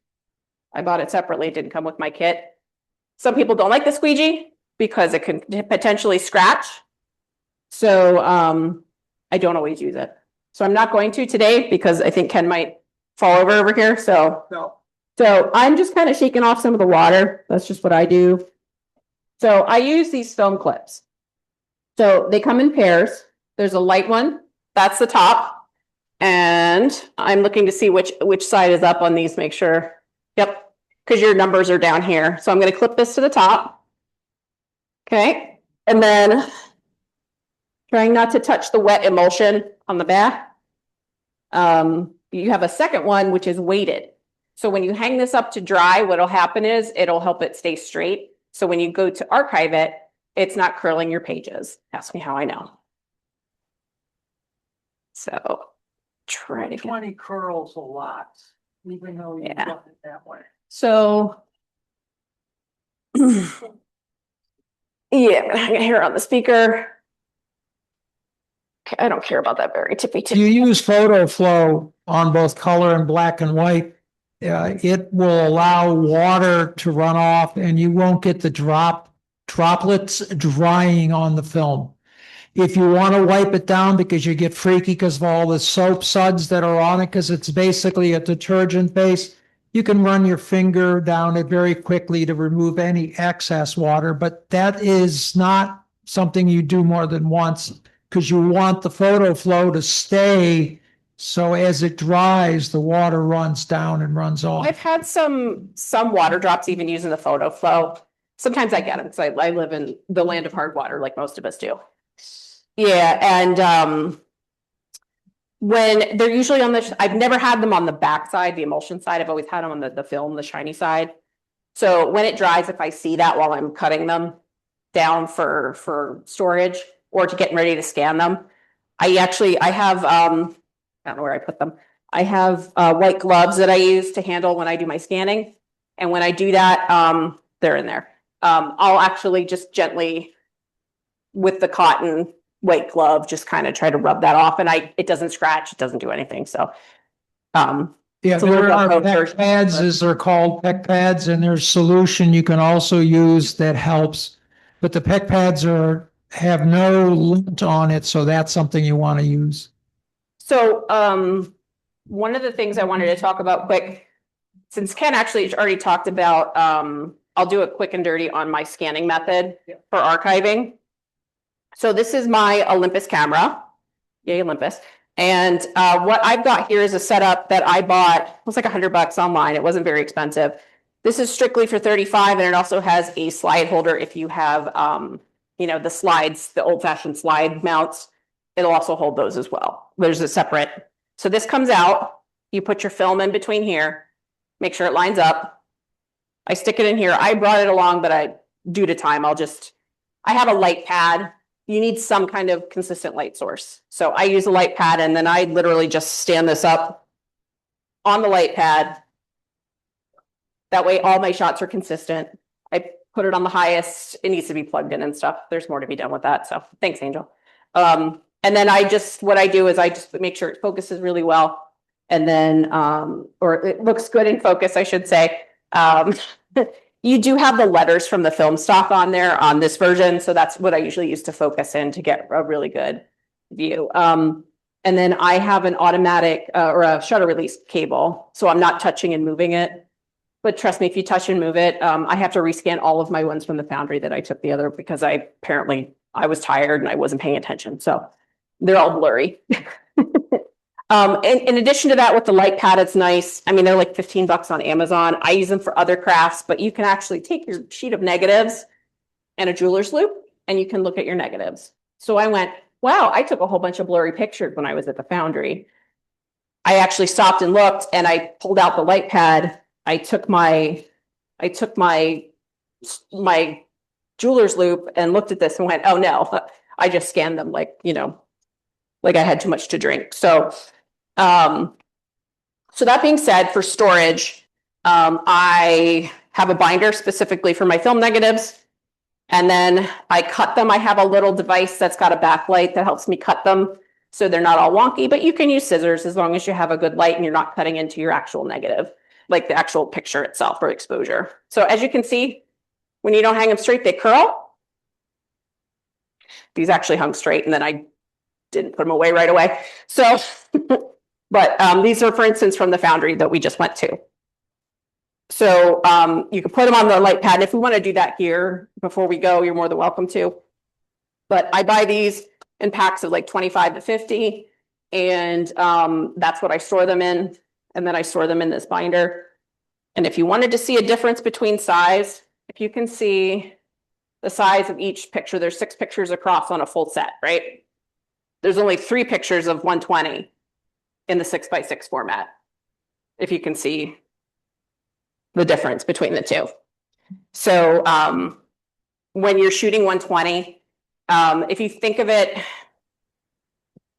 I bought it separately. It didn't come with my kit. Some people don't like the squeegee because it can potentially scratch. So I don't always use it. So I'm not going to today because I think Ken might fall over here. So I'm just kind of shaking off some of the water. That's just what I do. So I use these film clips. So they come in pairs. There's a light one. That's the top. And I'm looking to see which side is up on these, make sure. Yep, because your numbers are down here. So I'm going to clip this to the top. Okay, and then trying not to touch the wet emulsion on the back. You have a second one, which is weighted. So when you hang this up to dry, what'll happen is it'll help it stay straight. So when you go to archive it, it's not curling your pages. Ask me how I know. So try to get 20 curls a lot, even though you Yeah. got it that way. So yeah, I'm gonna hang it here on the speaker. Okay, I don't care about that very tippy If you use photo flow on both color and black and white, it will allow water to run off and you won't get the droplets drying on the film. If you want to wipe it down because you get freaky because of all the soap suds that are on it, because it's basically a detergent base, you can run your finger down it very quickly to remove any excess water, but that is not something you do more than once because you want the photo flow to stay. So as it dries, the water runs down and runs off. I've had some water drops even using the photo flow. Sometimes I get them because I live in the land of hard water like most of us do. Yeah, and when they're usually on the, I've never had them on the back side, the emulsion side. I've always had them on the film, the shiny side. So when it dries, if I see that while I'm cutting them down for storage or to getting ready to scan them, I have, I don't know where I put them. I have white gloves that I use to handle when I do my scanning. And when I do that, they're in there. I'll actually just gently, with the cotton white glove, just kind of try to rub that off, and it doesn't scratch, it doesn't do anything. So Yeah, It's a little there are bit PEC version, pads, but- as they're called, PEC pads, and there's solution you can also use that helps. But the PEC pads have no lint on it, so that's something you want to use. So one of the things I wanted to talk about quick, since Ken actually already talked about, I'll do a quick and dirty on my scanning method for archiving. So this is my Olympus camera. Yay, Olympus. And what I've got here is a setup that I bought. It was like $100 online. It wasn't very expensive. This is strictly for 35, and it also has a slide holder if you have, the slides, the old-fashioned slide mounts. It'll also hold those as well. There's a separate. So this comes out. You put your film in between here. Make sure it lines up. I stick it in here. I brought it along, but due to time, I have a light pad. You need some kind of consistent light source. So I use a light pad, and then I literally just stand this up on the light pad. That way all my shots are consistent. I put it on the highest. It needs to be plugged in and stuff. There's more to be done with that. So thanks, Angel. And then what I do is I just make sure it focuses really well. And then, or it looks good in focus, I should say. You do have the letters from the film stock on there on this version. So that's what I usually use to focus in to get a really good view. And then I have an automatic or a shutter release cable. So I'm not touching and moving it. But trust me, if you touch and move it, I have to rescan all of my ones from the foundry that I took the other because I was tired and I wasn't paying attention. So they're all blurry. In addition to that, with the light pad, it's nice. I mean, they're like 15 bucks on Amazon. I use them for other crafts, but you can actually take your sheet of negatives and a jeweler's loop, and you can look at your negatives. So I went, wow, I took a whole bunch of blurry pictures when I was at the foundry. I actually stopped and looked, and I pulled out the light pad. I took my jeweler's loop and looked at this and went, oh no, I just scanned them like, like I had too much to drink. So that being said, for storage, I have a binder specifically for my film negatives. And then I cut them. I have a little device that's got a backlight that helps me cut them so they're not all wonky, but you can use scissors as long as you have a good light and you're not cutting into your actual negative, like the actual picture itself or exposure. So as you can see, when you don't hang them straight, they curl. These actually hung straight, and then I didn't put them away right away. So, but these are, for instance, from the foundry that we just went to. So you can put them on the light pad. And if we want to do that here before we go, you're more than welcome to. But I buy these in packs of like 25 to 50. And that's what I store them in. And then I store them in this binder. And if you wanted to see a difference between size, if you can see the size of each picture, there's 6 pictures across on a full set, right? There's only 3 pictures of 120 in the 6x6 format, if you can see the difference between the two. So when you're shooting 120, if you think of it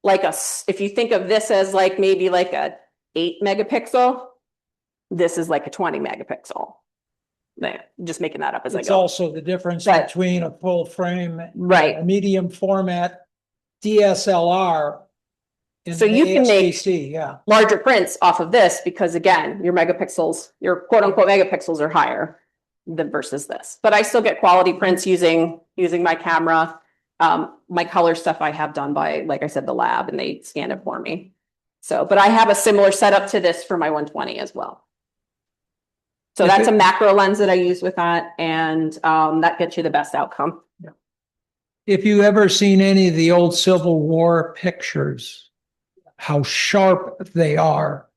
like if you think of this as like maybe like a 8 megapixel, this is like a 20 megapixel. Just making that up as I It's go. also the difference But- between a full frame, Right. a medium format DSLR. in So you the can make- ASPC, yeah. Larger prints off of this because again, your megapixels, your quote unquote megapixels are higher than versus this. But I still get quality prints using my camera. My color stuff I have done by, like I said, the lab, and they scan it for me. So, but I have a similar setup to this for my 120 as well. So If that's it- a macro lens that I use with that, and that gets you the best outcome. If you ever seen any of the old Civil War pictures, how sharp they are.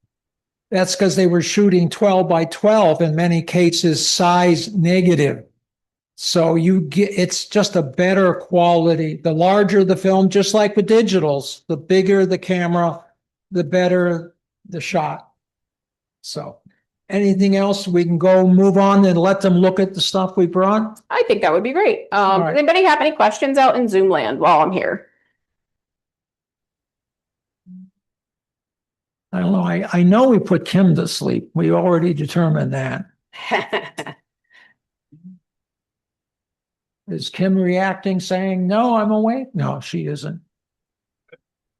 That's because they were shooting 12 by 12, in many cases, size negative. So it's just a better quality. The larger the film, just like with digitals, the bigger the camera, the better the shot. So anything else? We can go move on and let them look at the stuff we brought. I think that would be great. All right. Does anybody have any questions out in Zoom land while I'm here? I don't know. I know we put Kim to sleep. We already determined that. Is Kim reacting, saying, no, I'm awake? No, she isn't.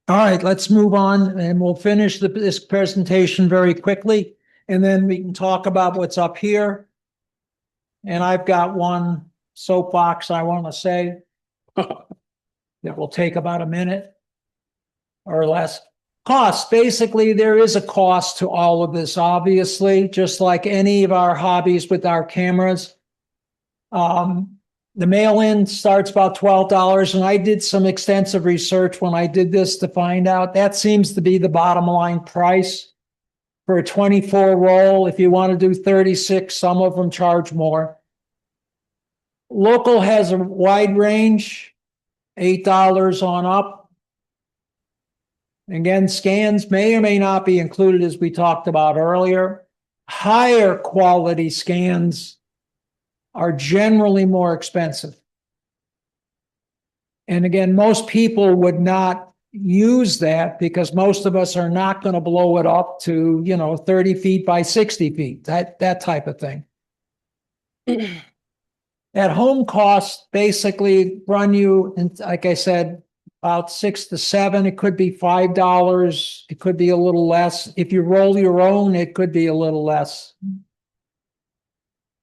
All right, let's move on and we'll finish this presentation very quickly. And then we can talk about what's up here. And I've got one soapbox I want to say that will take about a minute or less. Cost, basically, there is a cost to all of this, obviously, just like any of our hobbies with our cameras. The mail-in starts about $12, and I did some extensive research when I did this to find out that seems to be the bottom line price for a 24 roll. If you want to do 36, some of them charge more. Local has a wide range, $8 on up. Again, scans may or may not be included, as we talked about earlier. Higher quality scans are generally more expensive. And again, most people would not use that because most of us are not going to blow it up to, 30 feet by 60 feet, that type of thing. At home costs basically run you, and like I said, about $6 to $7. It could be $5. It could be a little less. If you roll your own, it could be a little less.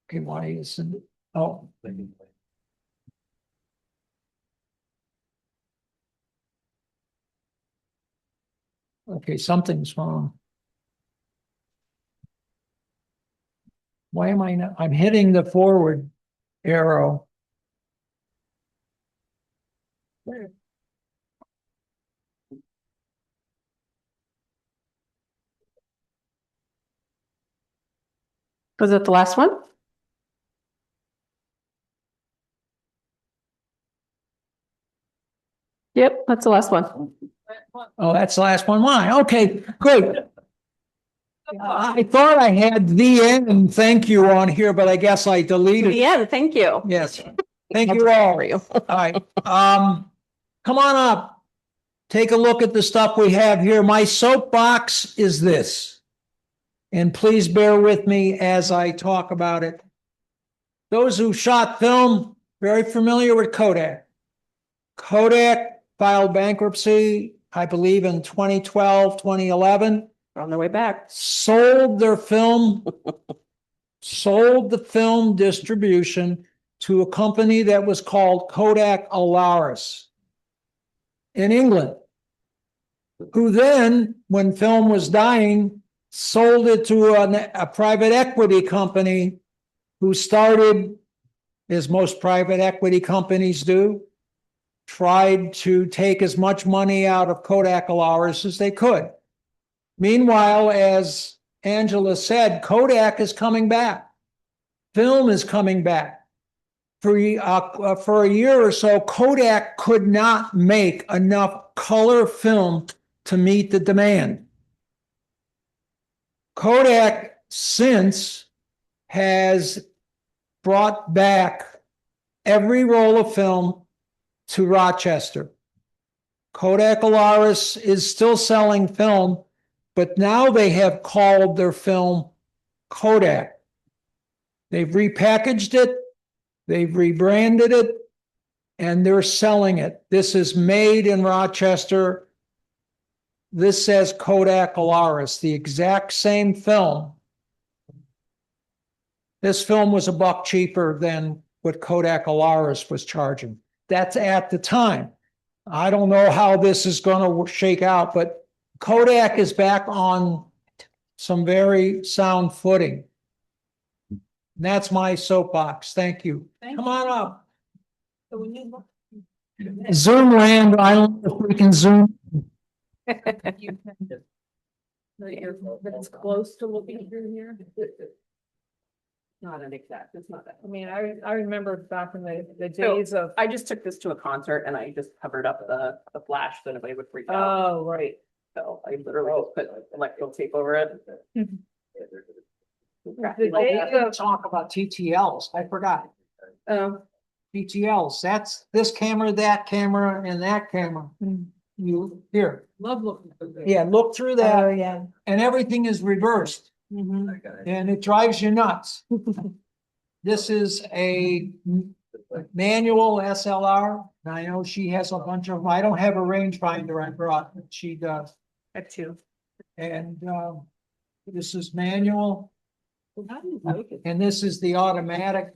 Okay, why isn't it? Oh. Okay, something's wrong. Why am I not? I'm hitting the forward arrow. Was it the last one? Yep, that's the last one. Oh, that's the last one. Why? Okay, great. I thought I had the end, thank you on here, but I guess I deleted it. Yeah, thank you. Yes, thank you all. For you. All right, come on up. Take a look at the stuff we have here. My soapbox is this. And please bear with me as I talk about it. Those who shot film, very familiar with Kodak. Kodak filed bankruptcy, I believe in 2012, 2011. On their way back. Sold their film, sold the film distribution to a company that was called Kodak Alaris in England, who then, when film was dying, sold it to a private equity company who started, as most private equity companies do, tried to take as much money out of Kodak Alaris as they could. Meanwhile, as Angela said, Kodak is coming back. Film is coming back. For a year or so, Kodak could not make enough color film to meet the demand. Kodak since has brought back every roll of film to Rochester. Kodak Alaris is still selling film, but now they have called their film Kodak. They've repackaged it, they've rebranded it, and they're selling it. This is made in Rochester. This says Kodak Alaris, the exact same film. This film was $1 cheaper than what Kodak Alaris was charging. That's at the time. I don't know how this is going to shake out, but Kodak is back on some very sound footing. And that's my soapbox. Thank you. Come on up. So when you look. Zoom land, I don't know if we can zoom. You kind of- But it's close to looking through here. Not an exact, it's not that. I mean, I remember back in the So, days of, I just took this to a concert and I just covered up the flash so nobody would freak out. oh, right. So I literally just put electrical tape over it. The days of, Talk about TTLs. I forgot. TTLs, that's this camera, that camera, and that camera. You, here, Love looking. through there. yeah, look through oh, that, yeah. and everything is reversed, and it drives you nuts. This is a manual SLR, and I know she has a bunch of them. I don't have a rangefinder I brought, but she does. At two. And, this is manual, Well, how do you like it? and this is the automatic